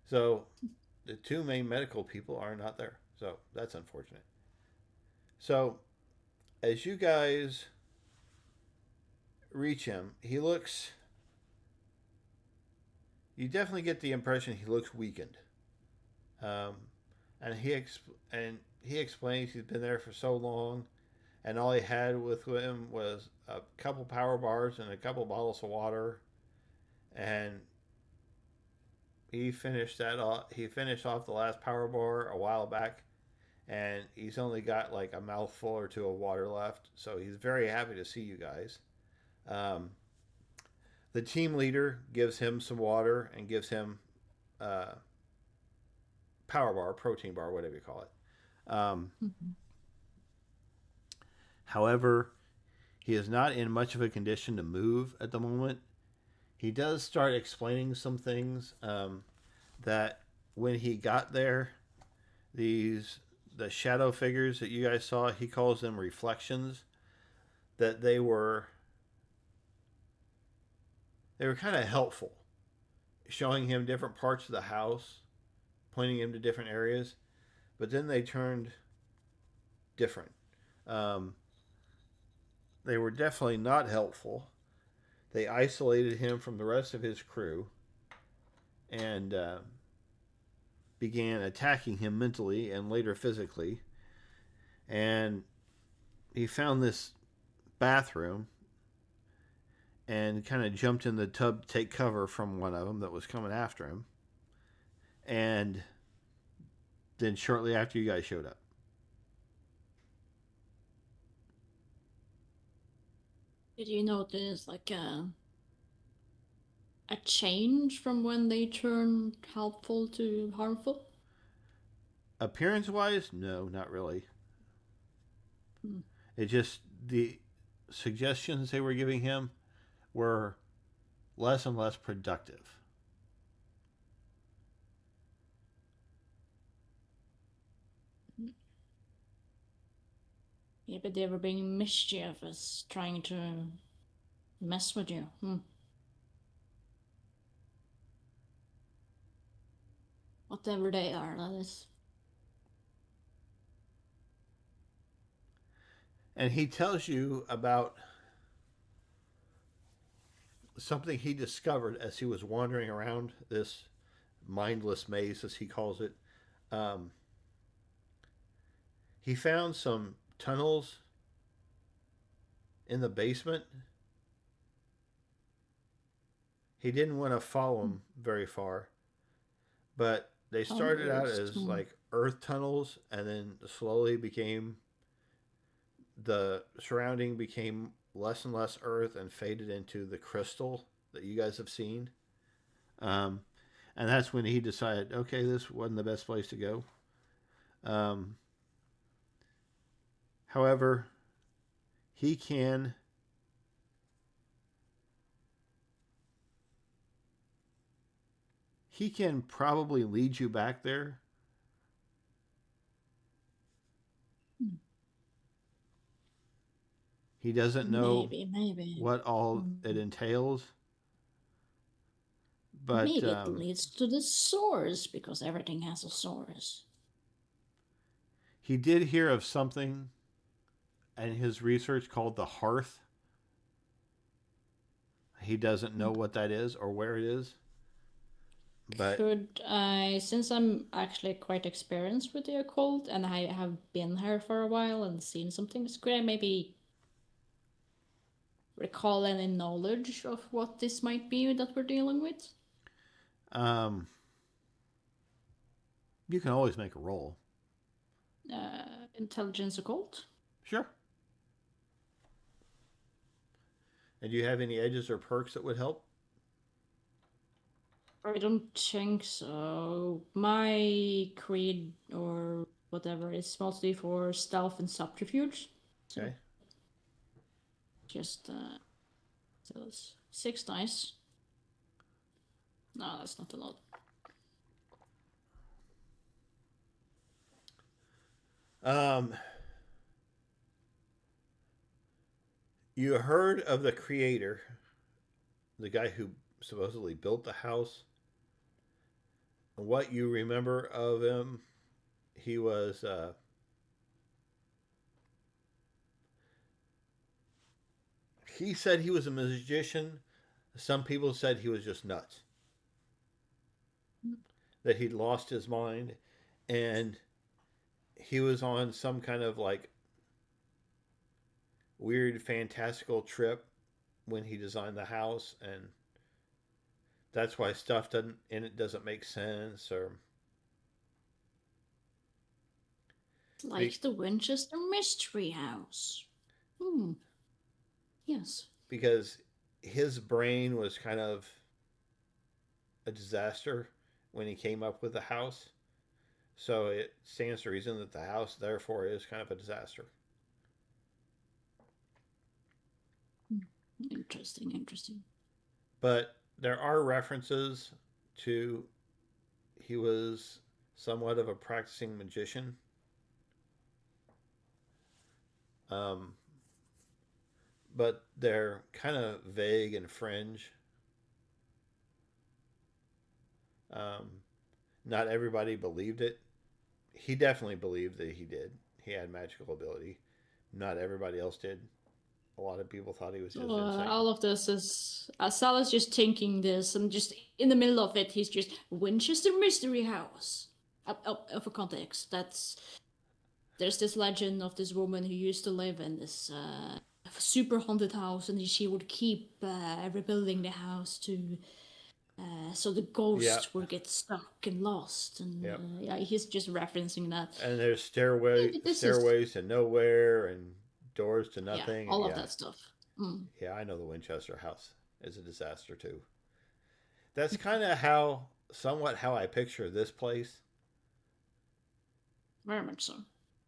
A: So the 2 main medical people are not there. So that's unfortunate. So as you guys reach him, he looks. You definitely get the impression he looks weakened. Um, and he explains he's been there for so long, and all he had with him was a couple power bars and a couple bottles of water, and he finished that off. He finished off the last power bar a while back, and he's only got like a mouthful or 2 of water left. So he's very happy to see you guys. The team leader gives him some water and gives him power bar, protein bar, whatever you call it. However, he is not in much of a condition to move at the moment. He does start explaining some things that when he got there, the shadow figures that you guys saw, he calls them reflections. That they were kind of helpful, showing him different parts of the house, pointing him to different areas, but then they turned different. They were definitely not helpful. They isolated him from the rest of his crew and began attacking him mentally and later physically. And he found this bathroom and kind of jumped in the tub to take cover from one of them that was coming after him. And then shortly after you guys showed up.
C: Did you notice like a change from when they turned helpful to harmful?
A: Appearance wise, no, not really.
C: Hmm.
A: It just the suggestions they were giving him were less and less productive.
C: Yeah, but they were being mischievous, trying to mess with you. Whatever they are, that is.
A: And he tells you about something he discovered as he was wandering around this mindless maze, as he calls it. Um, he found some tunnels in the basement. He didn't want to follow them very far, but they started out
C: Tunnels.
A: as like earth tunnels and then slowly became the surrounding became less and less earth and faded into the crystal that you guys have seen. Um, and that's when he decided, okay, this wasn't the best place to go. Um, however, he can he can probably lead you back there. He doesn't know
C: Maybe.
A: what all it entails, but
C: Maybe it leads to the source, because everything has a source.
A: he did hear of something in his research called the hearth. He doesn't know what that is or where it is, but
C: Could I, since I'm actually quite experienced with the occult and I have been here for a while and seen some things, could I maybe recall any knowledge of what this might be that we're dealing with?
A: um, you can always make a roll.
C: Intelligence occult?
A: Sure. And do you have any edges or perks that would help?
C: I don't think so. My creed or whatever is mostly for stealth and subterfuge. So
A: Okay.
C: just so it's 6 dice. No, that's not a lot.
A: Um, you heard of the creator, the guy who supposedly built the house. What you remember of him, he was he said he was a magician. Some people said he was just nuts. That he'd lost his mind and he was on some kind of like weird fantastical trip when he designed the house, and that's why stuff doesn't in it doesn't make sense or
C: Like the Winchester Mystery House. Yes.
A: because his brain was kind of a disaster when he came up with the house. So it stands to reason that the house, therefore, is kind of a disaster.
C: Interesting.
A: But there are references to he was somewhat of a practicing magician. Um, but they're kind of vague and fringe. Um, not everybody believed it. He definitely believed that he did. He had magical ability. Not everybody else did. A lot of people thought he was
C: So
A: just insane.
C: all of this is Sal is just thinking this, and just in the middle of it, he's just Winchester Mystery House. For context, there's this legend of this woman who used to live in this super haunted house, and she would keep rebuilding the house to so the
A: Yeah.
C: ghosts would get stuck and lost, and
A: Yep.
C: yeah, he's just referencing that.
A: And there's
C: Maybe this is
A: stairways to nowhere and doors to
C: yeah,
A: nothing.
C: all of
A: Yeah.
C: that stuff.
A: Yeah, I know the Winchester house is a disaster too. That's kind of somewhat how I picture this place.
C: Very much so.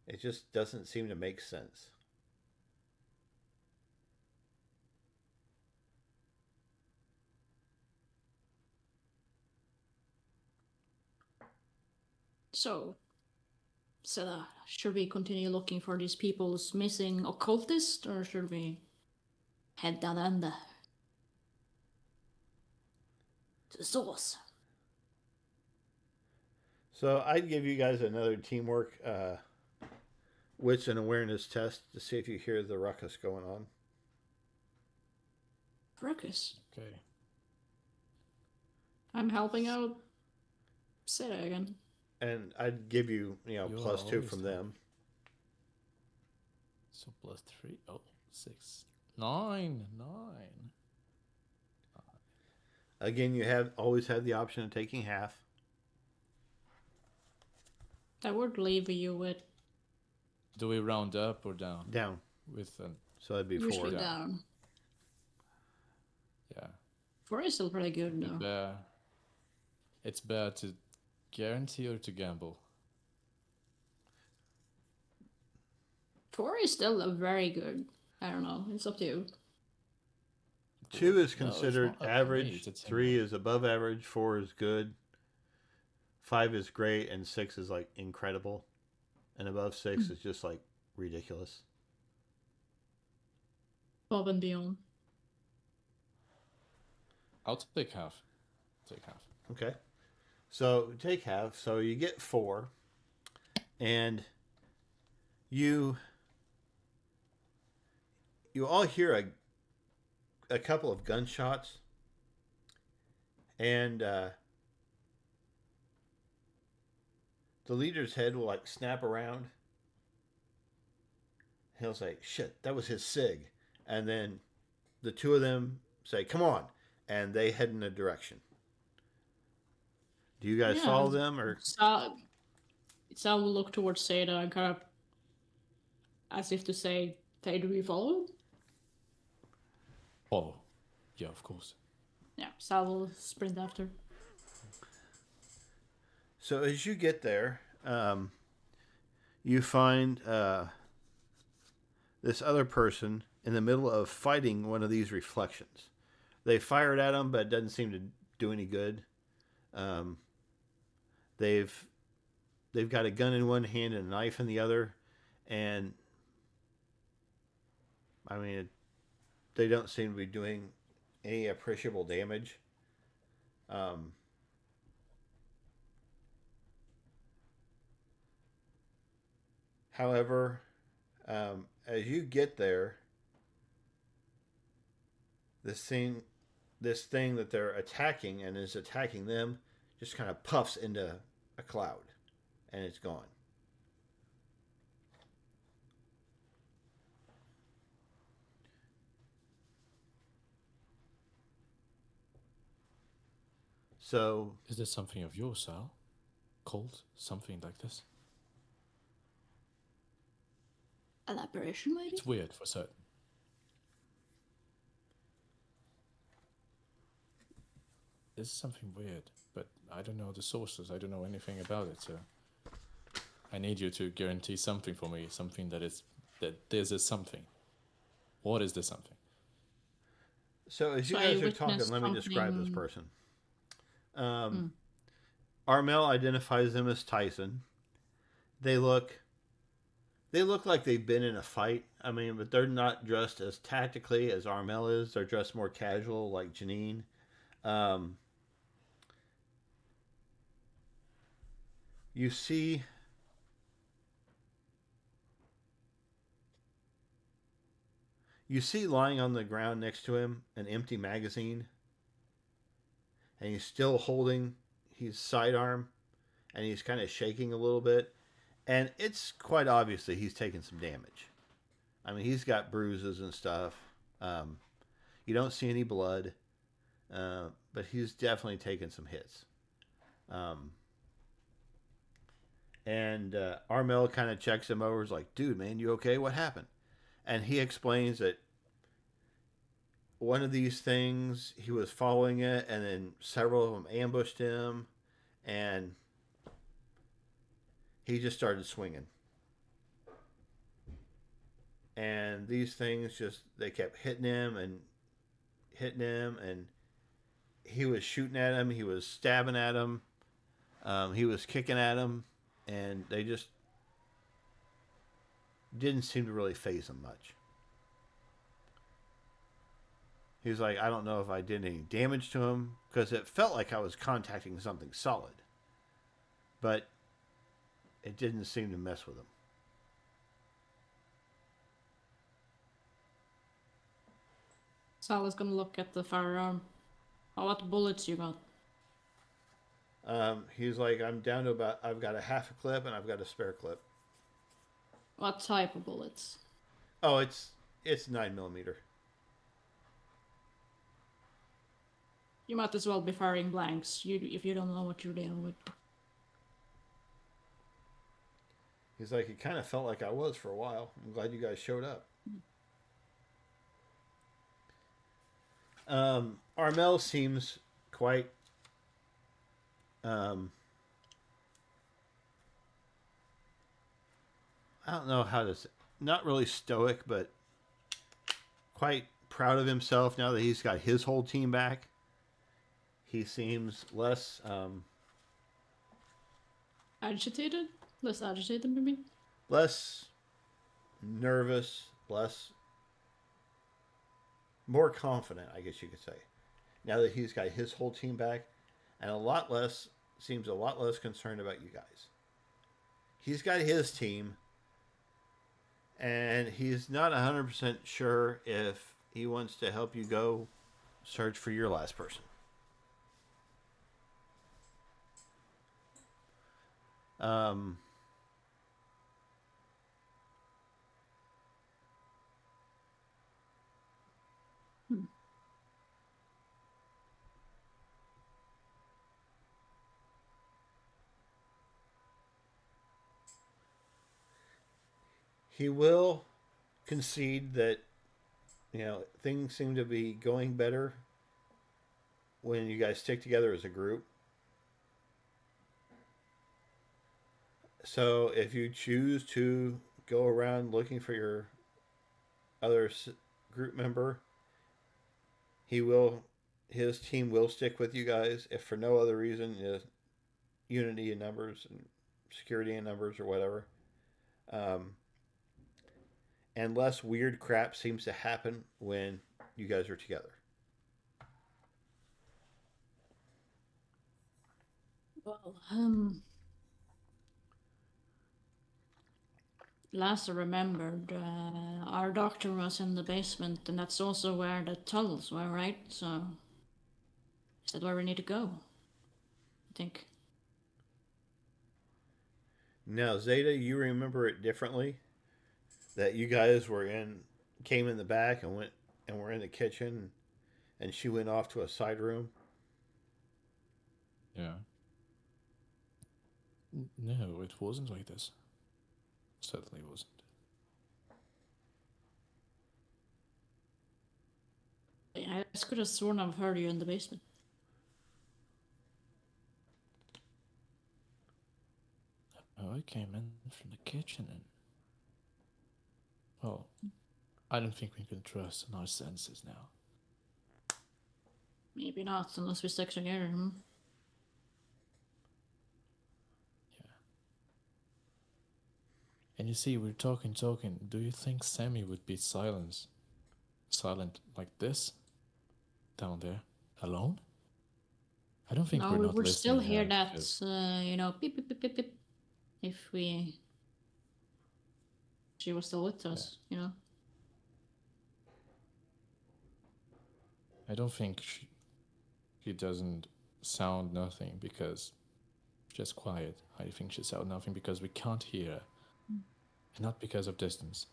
A: It just doesn't seem to make sense.
C: So, should we continue looking for these people's missing occultist, or should we head down under to the source?
A: So I'd give you guys another teamwork wits and awareness test to see if you hear the ruckus going on.
C: Ruckus.
B: Okay.
C: I'm helping out. Say that again.
A: And I'd give you, +2 from them.
B: So +3. Oh, 6. 9.
A: Again, you have always had the option of taking half.
C: That would leave you with.
B: Do we round up or down?
A: Down.
B: With an.
A: So that'd be 4.
C: Usually down.
B: Yeah.
C: 4 is still pretty good, though.
B: It's better to guarantee or to gamble.
C: 4 is still a very good. I don't know. It's up to you.
A: 2 is considered average. 3 is above average. 4 is good. 5 is great, and 6 is like incredible, and above 6 is just like ridiculous.
C: Above and beyond.
B: I'll take half.
A: Okay. So take half. So you get 4, and you all hear a couple of gunshots, and the leader's head will like snap around. He'll say, "Shit, that was his sig," and then the two of them say, "Come on," and they head in a direction. Do you guys follow them, or?
C: Sal will look towards Seda and kind of, as if to say, "Hey, do we follow?"
B: Follow. Yeah, of course.
C: Yeah, Sal will sprint after.
A: So as you get there, you find this other person in the middle of fighting one of these reflections. They fired at him, but it doesn't seem to do any good. They've got a gun in one hand and a knife in the other, and I mean, they don't seem to be doing any appreciable damage. However, as you get there, this thing that they're attacking and is attacking them just kind of puffs into a cloud, and it's gone. So,
B: is this something of yours, Sal? Cult? Something like this?
C: An apparition, maybe?
B: It's weird for certain. This is something weird, but I don't know the sources. I don't know anything about it, so I need you to guarantee something for me, something that this is something. What is this something?
A: So as you guys are talking, let me describe this person. Armel identifies them as Tyson. They look like they've been in a fight. I mean, but they're not dressed as tactically as Armel is. They're dressed more casual, like Janine. You see lying on the ground next to him an empty magazine, and he's still holding his sidearm, and he's kind of shaking a little bit, and it's quite obvious that he's taken some damage. I mean, he's got bruises and stuff. You don't see any blood, but he's definitely taken some hits. And Armel kind of checks him over. He's like, "Dude, man, you okay? What happened?" And he explains that one of these things, he was following it, and then several of them ambushed him, and he just started swinging. And these things they kept hitting him and hitting him, and he was shooting at him, he was stabbing at him, he was kicking at him, and they just didn't seem to really faze him much. He was like, I don't know if I did any damage to him, because it felt like I was contacting something solid. But it didn't seem to mess with him.
C: Sal's gonna look at the firearm. Oh, what bullets you got?
A: He's like, I'm down to about, I've got a half a clip and I've got a spare clip.
C: What type of bullets?
A: Oh, it's 9mm.
C: You might as well be firing blanks. If you don't know what you're dealing with.
A: He's like, it kind of felt like I was for a while. I'm glad you guys showed up. Armel seems quite I don't know how to say, not really stoic, but quite proud of himself now that he's got his whole team back. He seems less
C: agitated? Less agitated, maybe?
A: Less nervous, more confident, I guess you could say. Now that he's got his whole team back, and seems a lot less concerned about you guys. He's got his team, and he's not 100% sure if he wants to help you go search for your last person. He will concede that, things seem to be going better when you guys stick together as a group. So if you choose to go around looking for your other group member, his team will stick with you guys if for no other reason, unity in numbers and security in numbers or whatever. And less weird crap seems to happen when you guys are together.
C: Well, last I remembered, our doctor was in the basement, and that's also where the tunnels were, right? So, is that where we need to go? I think.
A: Now, Zeta, you remember it differently. That you guys came in the back and were in the kitchen, and she went off to a side room.
B: Yeah. No, it wasn't like this. Certainly wasn't.
C: I just could have sworn I've heard you in the basement.
B: Oh, I came in from the kitchen and... Well, I don't think we can trust on our senses now.
C: Maybe not, unless we stick together, hmm?
B: Yeah. And you see, we're talking. Do you think Sammy would be silent like this? Down there? Alone? I don't think
C: No,
B: we're
C: we
B: not
C: would still
B: listening
C: hear
B: now
C: that,
B: because...
C: beep, beep, beep, beep, beep. If she was still with us,
B: I don't think she doesn't sound nothing because just quiet. I think she sound nothing because we can't hear, and not because of distance.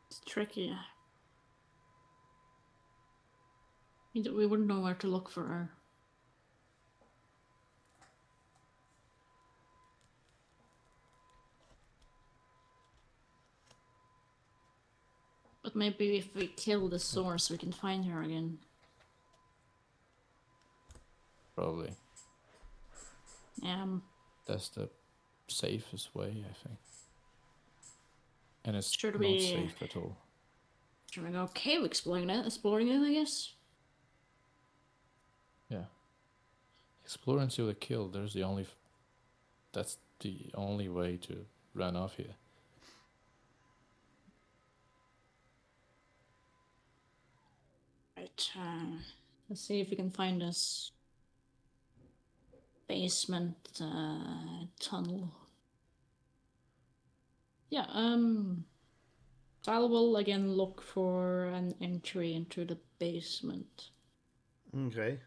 C: It's tricky. We wouldn't know where to look for her. But maybe if we kill the source, we can find her again.
B: Probably.
C: That's
B: the safest way, I think. And it's
C: should
B: not safe at all.
C: Should we go cave exploring it, I guess?
B: Yeah. Explore until they kill. That's the only way to run off here.
C: Right. Let's see if we can find this basement tunnel. Yeah. I will again look for an entry into the basement.
A: Okay.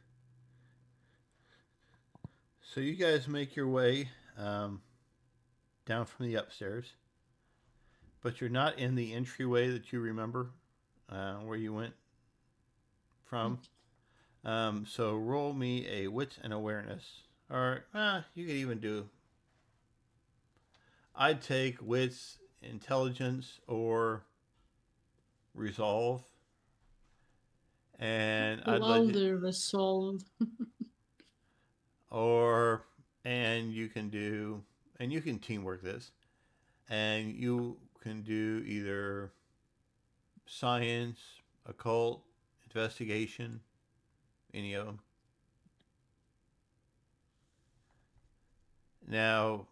A: So you guys make your way down from the upstairs, but you're not in the entryway that you remember where you went from. So roll me a wits and awareness, or you could even do. I'd take wits, intelligence, or resolve, and
C: I'll do resolve.
A: And you can teamwork this, and you can do either science, occult, investigation, any of them. Now,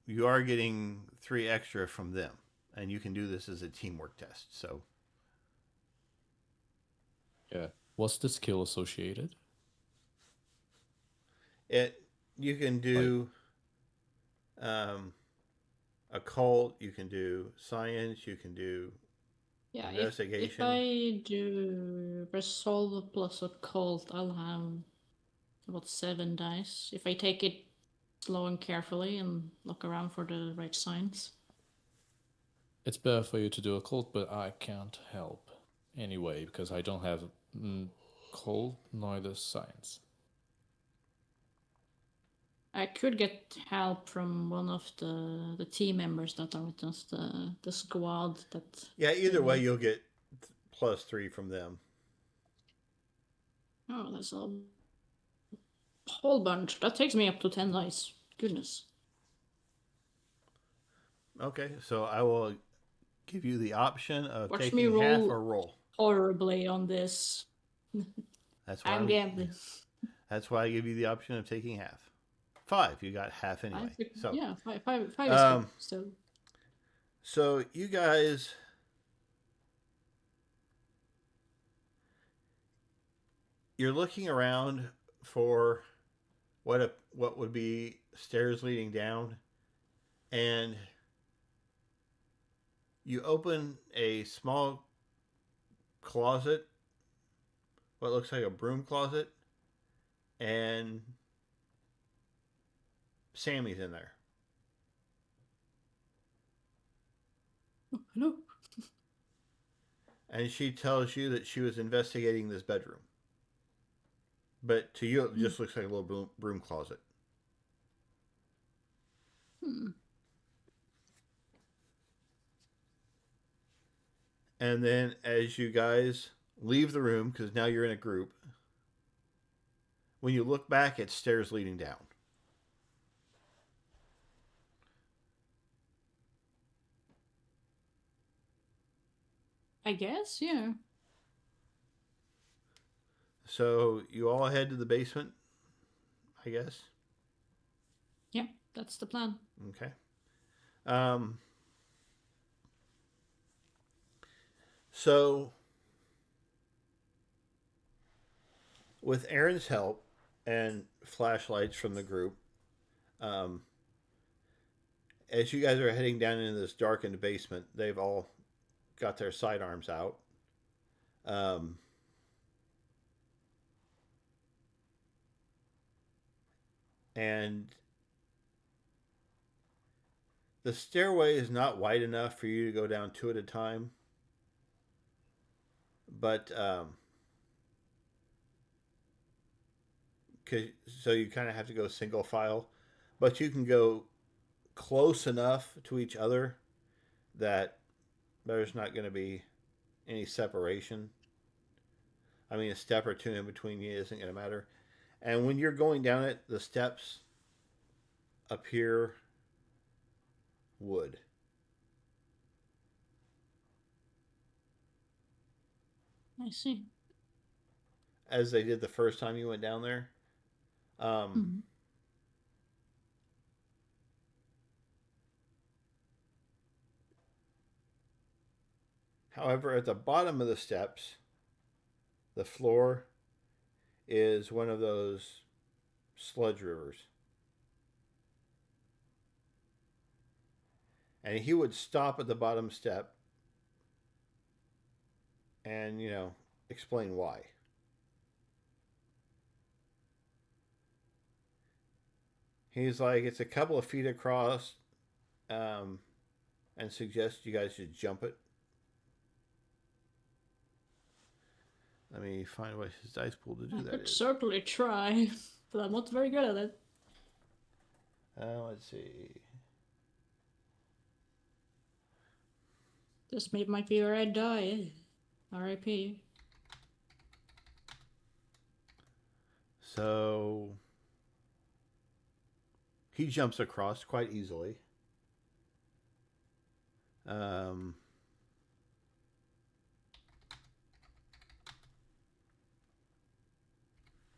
A: you are getting 3 extra from them, and you can do this as a teamwork test. So,
B: yeah, what's the skill associated?
A: You can do occult, you can do science, you can do investigation.
C: If I do resolve plus occult, I'll have about 7 dice. If I take it slow and carefully and look around for the right signs.
B: It's better for you to do occult, but I can't help anyway because I don't have occult neither science.
C: I could get help from one of the team members that are with us, the squad that.
A: Yeah, either way, you'll get +3 from them.
C: Oh, that's a whole bunch. That takes me up to 10 dice. Goodness.
A: Okay, so I will give you the option of
C: Watch
A: taking
C: me roll
A: half or roll.
C: Horribly on this.
A: That's why
C: I'm gambling.
A: That's why I give you the option of taking half. 5, you got half anyway. So
C: yeah, five is good still.
A: So you guys, you're looking around for what would be stairs leading down, and you open a small closet, what looks like a broom closet, and Sammy's in there.
C: Oh, hello.
A: And she tells you that she was investigating this bedroom. But to you, it just looks like a little broom closet. And then as you guys leave the room, because now you're in a group, when you look back, it's stairs leading down.
C: I guess, yeah.
A: So you all head to the basement, I guess?
C: Yeah, that's the plan.
A: Okay. So with Aaron's help and flashlights from the group, as you guys are heading down into this darkened basement, they've all got their sidearms out. And the stairway is not wide enough for you to go down 2 at a time. But so you kind of have to go single file, but you can go close enough to each other that there's not going to be any separation. I mean, a step or two in between you isn't going to matter. And when you're going down it, the steps appear wood.
C: I see.
A: As they did the first time you went down there.
C: Mm-hmm.
A: However, at the bottom of the steps, the floor is one of those sludge rivers. And he would stop at the bottom step and, explain why. He's like, it's a couple of feet across, and suggests you guys should jump it. Let me find what his dice pool to do
C: I
A: that
C: could
A: is.
C: certainly try, but I'm not very good at it.
A: Let's see.
C: This might be where I die. R.I.P.
A: So he jumps across quite easily.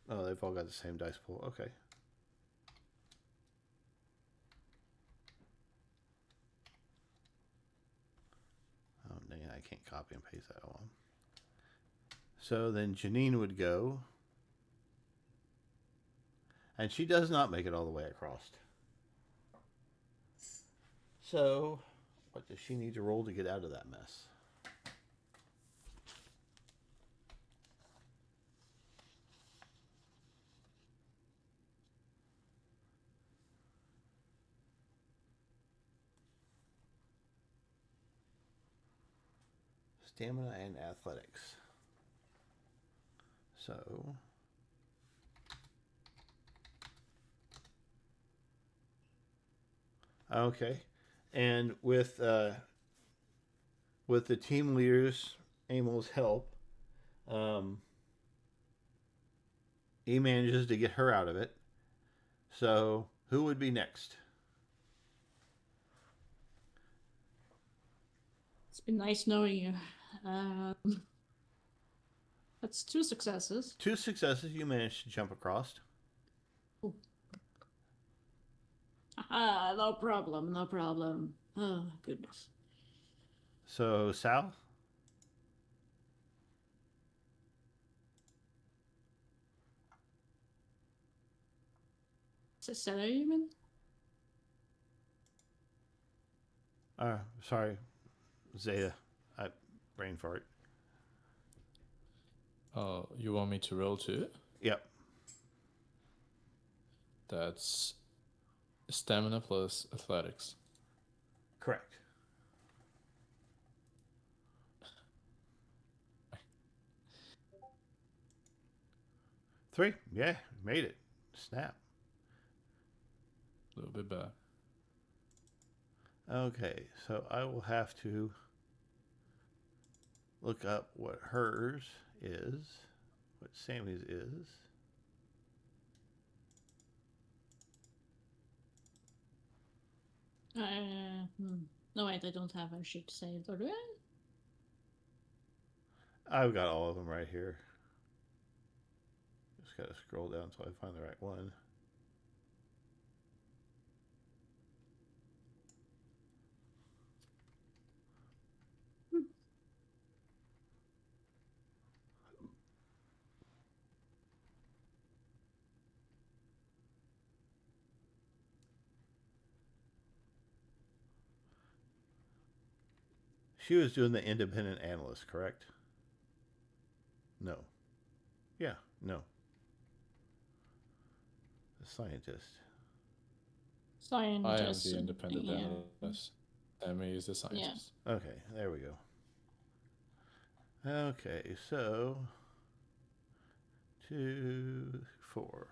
A: Oh, they've all got the same dice pool. Okay. Oh, dang it. I can't copy and paste that one. So then Janine would go. And she does not make it all the way across. So, what does she need to roll to get out of that mess? Stamina and athletics. So, okay, and with the team leader's Emil's help, he manages to get her out of it. So, who would be next?
C: It's been nice knowing you. That's 2 successes.
A: 2 successes. You managed to jump across.
C: Ooh. Ah, no problem, no problem. Oh, goodness.
A: So, Sal?
C: Is it Sarah, you mean?
A: Sorry. Zeta. Brain fart.
B: You want me to roll too?
A: Yep.
B: That's stamina plus athletics.
A: Correct. Three. Yeah, made it. Snap.
B: A little bit bad.
A: Okay, so I will have to look up what hers is, what Sammy's is.
C: No, wait, I don't have a sheet saved, or do I?
A: I've got all of them right here. Just got to scroll down until I find the right one. She was doing the independent analyst, correct? No. Yeah, no. The scientist.
C: Scientist.
B: I am the independent analyst. Sammy is the scientist.
A: Yeah. Okay, there we go. Okay, so 2, 4.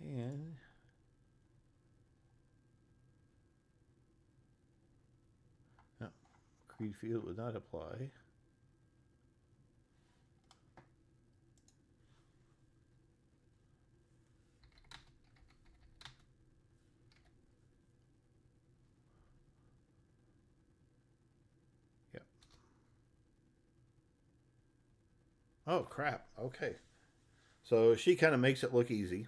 A: And no, Creed field would not apply. Yep. Oh crap. Okay. So she kind of makes it look easy.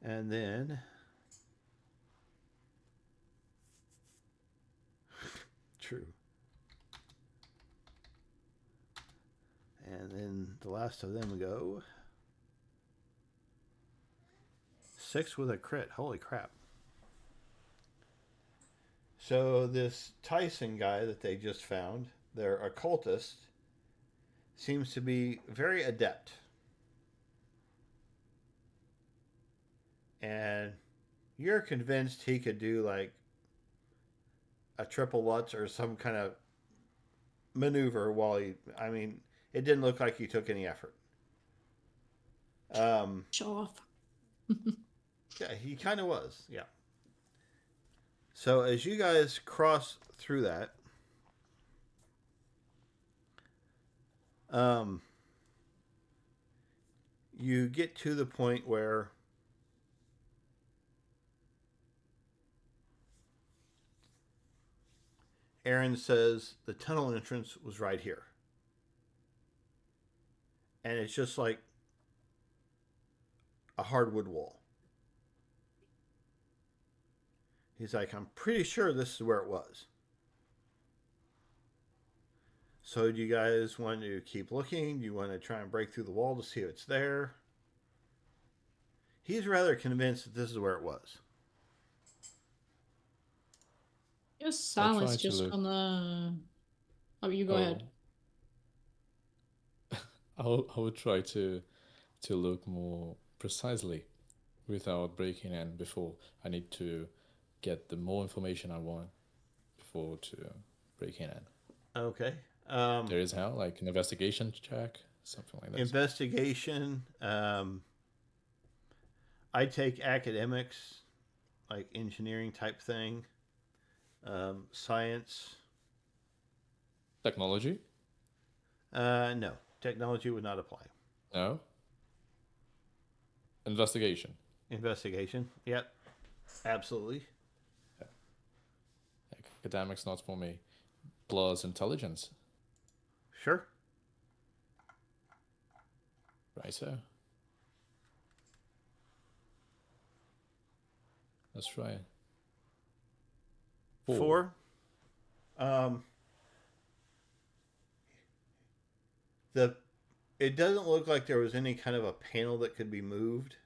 A: And then true. And then the last of them go 6 with a crit. Holy crap. So this Tyson guy that they just found, their occultist, seems to be very adept. And you're convinced he could do like a triple Lutz or some kind of maneuver while he. I mean, it didn't look like he took any effort.
C: Show off.
A: Yeah, he kind of was. Yeah. So as you guys cross through that, you get to the point where Aaron says the tunnel entrance was right here. And it's just like a hardwood wall. He's like, I'm pretty sure this is where it was. So do you guys want to keep looking? Do you want to try and break through the wall to see if it's there? He's rather convinced that this is where it was.
C: Yes, Sal is just gonna. Oh, you go ahead.
B: I would try to look more precisely without breaking in before. I need to get the more information I want before to break in.
A: Okay.
B: There is how, like an investigation check, something like that.
A: Investigation. I take academics, like engineering type thing. Science.
B: Technology?
A: No. Technology would not apply.
B: No. Investigation.
A: Investigation. Yep. Absolutely.
B: Yeah. Academics not for me. Plus intelligence.
A: Sure.
B: Right, so. Let's try it.
A: 4. It doesn't look like there was any kind of a panel that could be moved.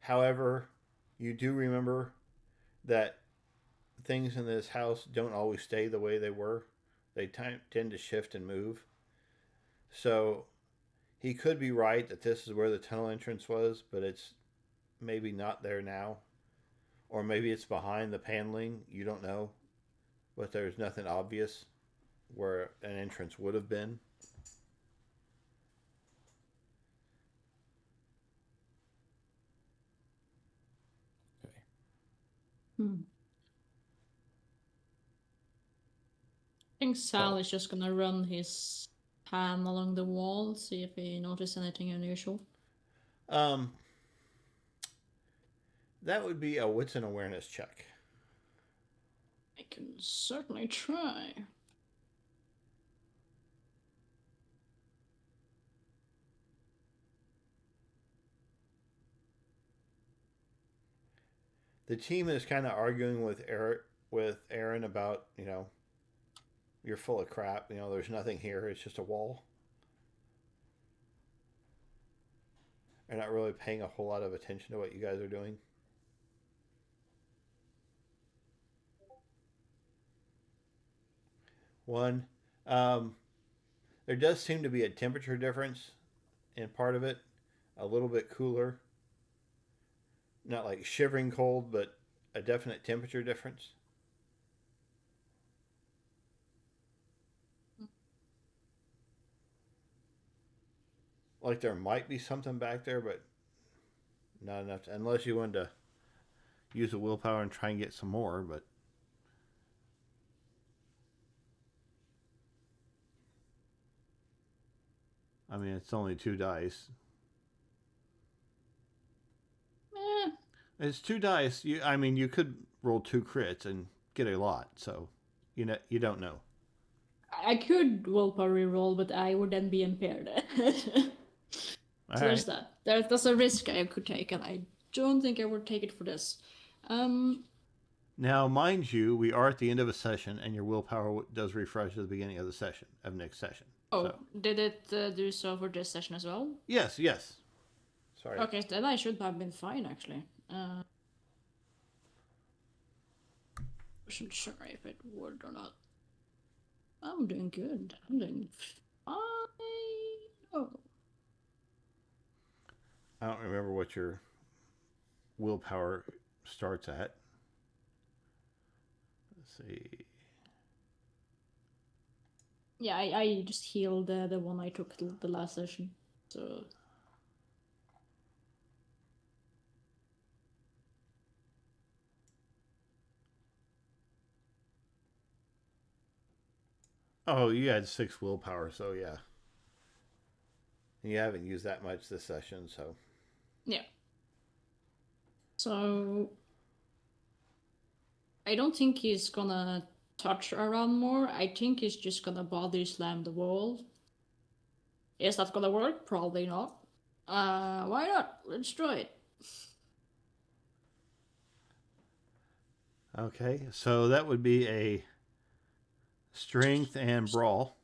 A: However, you do remember that things in this house don't always stay the way they were. They tend to shift and move. So he could be right that this is where the tunnel entrance was, but it's maybe not there now. Or maybe it's behind the paneling. You don't know. But there's nothing obvious where an entrance would have been.
B: Okay.
C: I think Sal is just gonna run his hand along the wall, see if he notices anything unusual.
A: That would be a wits and awareness check.
C: I can certainly try.
A: The team is kind of arguing with Aaron about, you're full of crap. There's nothing here. It's just a wall. They're not really paying a whole lot of attention to what you guys are doing. One, there does seem to be a temperature difference in part of it. A little bit cooler. Not like shivering cold, but a definite temperature difference. like there might be something back there, but not enough to, unless you wanted to use the willpower and try and get some more. But I mean, it's only 2 dice.
C: Eh,
A: It's 2 dice. I mean, you could roll 2 crits and get a lot. So, you don't know.
C: I could willpower reroll, but I would then be impaired.
A: All
C: So there's
A: right.
C: that. That's a risk I could take, and I don't think I would take it for this.
A: Now, mind you, we are at the end of a session, and your willpower does refresh at the beginning of the session, of next session.
C: Oh,
A: So.
C: did it do so for this session as well?
A: Yes, yes. Sorry.
C: Okay, then I should have been fine, actually. Wasn't sure if it would or not. I'm doing good. I'm doing fine. Oh.
A: I don't remember what your willpower starts at. Let's see.
C: Yeah, I just healed the one I took the last session. So.
A: Oh, you had 6 willpower, so yeah. You haven't used that much this session, so.
C: Yeah. So. I don't think he's gonna touch around more. I think he's just gonna body slam the wall. Is that gonna work? Probably not. Why not? Let's try it.
A: Okay, so that would be a strength and brawl.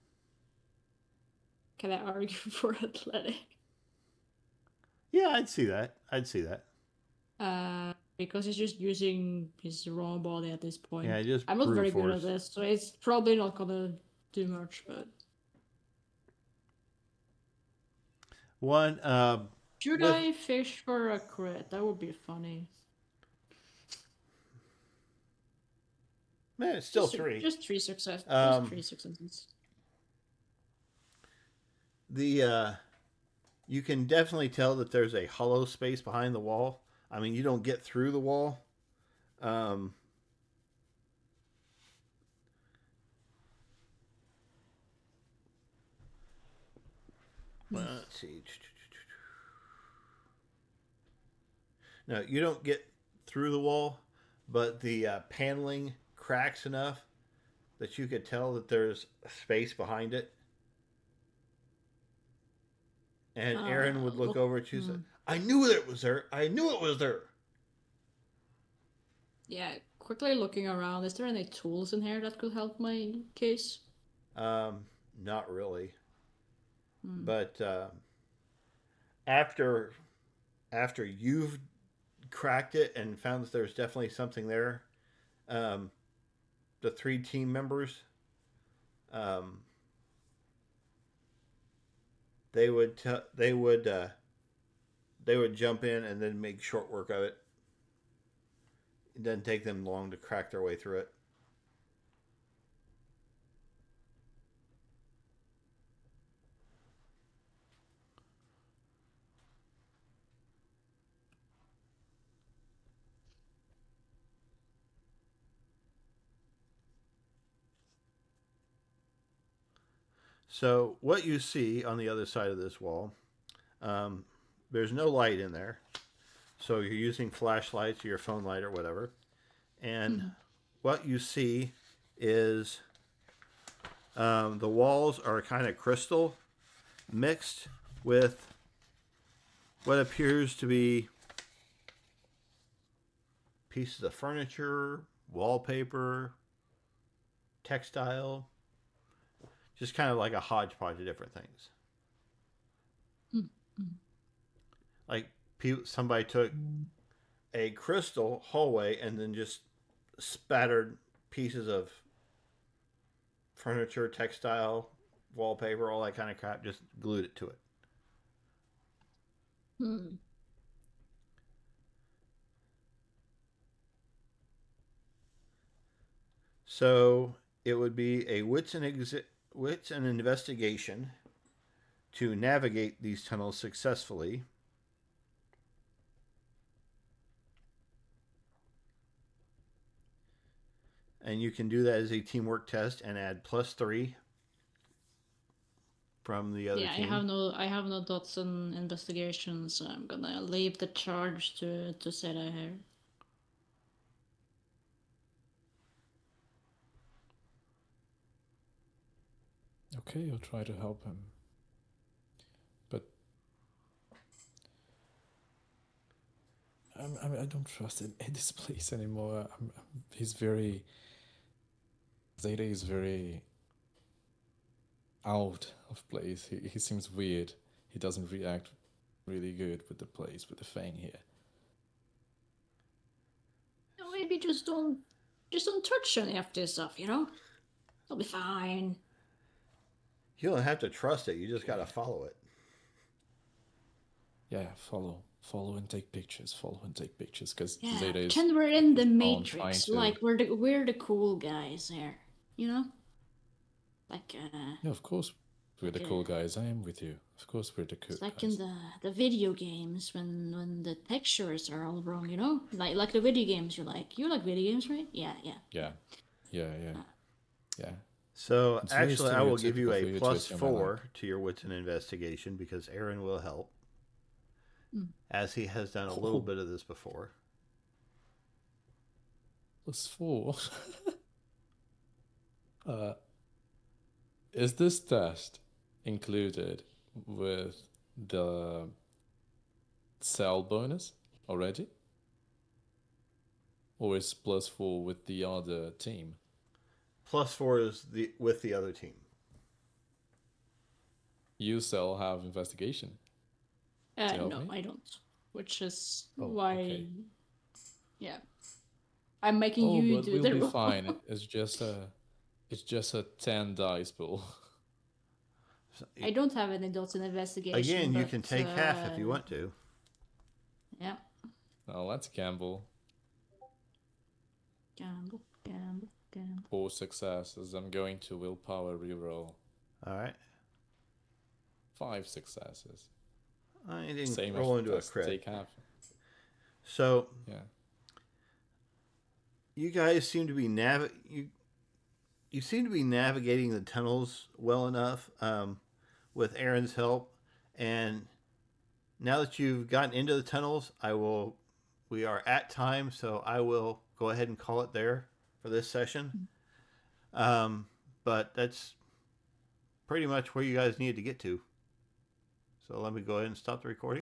C: Can I argue for athletic?
A: Yeah, I'd see that.
C: Because he's just using his raw body at this point.
A: Yeah, just
C: I'm not very
A: force.
C: good at this, so it's probably not gonna do much, but.
A: One,
C: Should I fish for a crit? That would be funny.
A: Man, it's still 3.
C: Just 3 success. Just 3 successes.
A: You can definitely tell that there's a hollow space behind the wall. I mean, you don't get through the wall. Let's see. No, you don't get through the wall, but the paneling cracks enough that you could tell that there's space behind it. And Aaron would look over at you and say, I knew it was there. I knew it was there.
C: Yeah, quickly looking around, is there any tools in here that could help my case?
A: Not really. But after you've cracked it and found that there's definitely something there, the 3 team members, they would jump in and then make short work of it. It doesn't take them long to crack their way through it. So what you see on the other side of this wall, there's no light in there. So you're using flashlights or your phone light or whatever. And what you see is the walls are kind of crystal mixed with what appears to be pieces of furniture, wallpaper, textile, just kind of like a hodgepodge of different things. Like somebody took a crystal hallway and then just spattered pieces of furniture, textile, wallpaper, all that kind of crap, just glued it to it. So it would be a wits and investigation to navigate these tunnels successfully. And you can do that as a teamwork test and add +3 from the other team.
C: I have no dots in investigation, so I'm gonna leave the charge to Sarah here.
B: Okay, I'll try to help him. But I don't trust in this place anymore. He's very... Zeta is very out of place. He seems weird. He doesn't react really good with the place, with the Fang here.
C: Maybe just don't touch any of this stuff, you know? It'll be fine.
A: You don't have to trust it. You just got to follow it.
B: Yeah, follow and take pictures. Follow and take pictures, because
C: yeah,
B: Zeta is...
C: pretend we're in the Matrix, like we're the cool guys here, you know? Like
B: yeah, of course we're the cool guys. I am with you. Of course we're the cool
C: guys. Like
B: in
C: the video games when the textures are all wrong, you know? Like the video games you like. You like video games, right? Yeah.
A: So actually, I will give you a +4 to your wits and investigation because Aaron will help, as he has done a little bit of this before.
B: +4. Is this test included with the cell bonus already? Or is +4 with the other team?
A: +4 is with the other team.
B: You still have investigation?
C: No, I don't. Which is why... Okay. Yeah. I'm making you do the roll.
B: We'll be fine. It's just a 10 dice pool.
C: I don't have any dots in investigation.
A: Again, you can take half if you want to.
C: Yeah.
B: Now let's gamble.
C: Gamble.
B: 4 successes. I'm going to willpower reroll.
A: Alright.
B: 5 successes.
A: I didn't roll into a crit.
B: Take half.
A: So,
B: yeah.
A: You guys seem to be you seem to be navigating the tunnels well enough with Aaron's help, and now that you've gotten into the tunnels, we are at time, so I will go ahead and call it there for this session. But that's pretty much where you guys need to get to. So let me go ahead and stop the recording.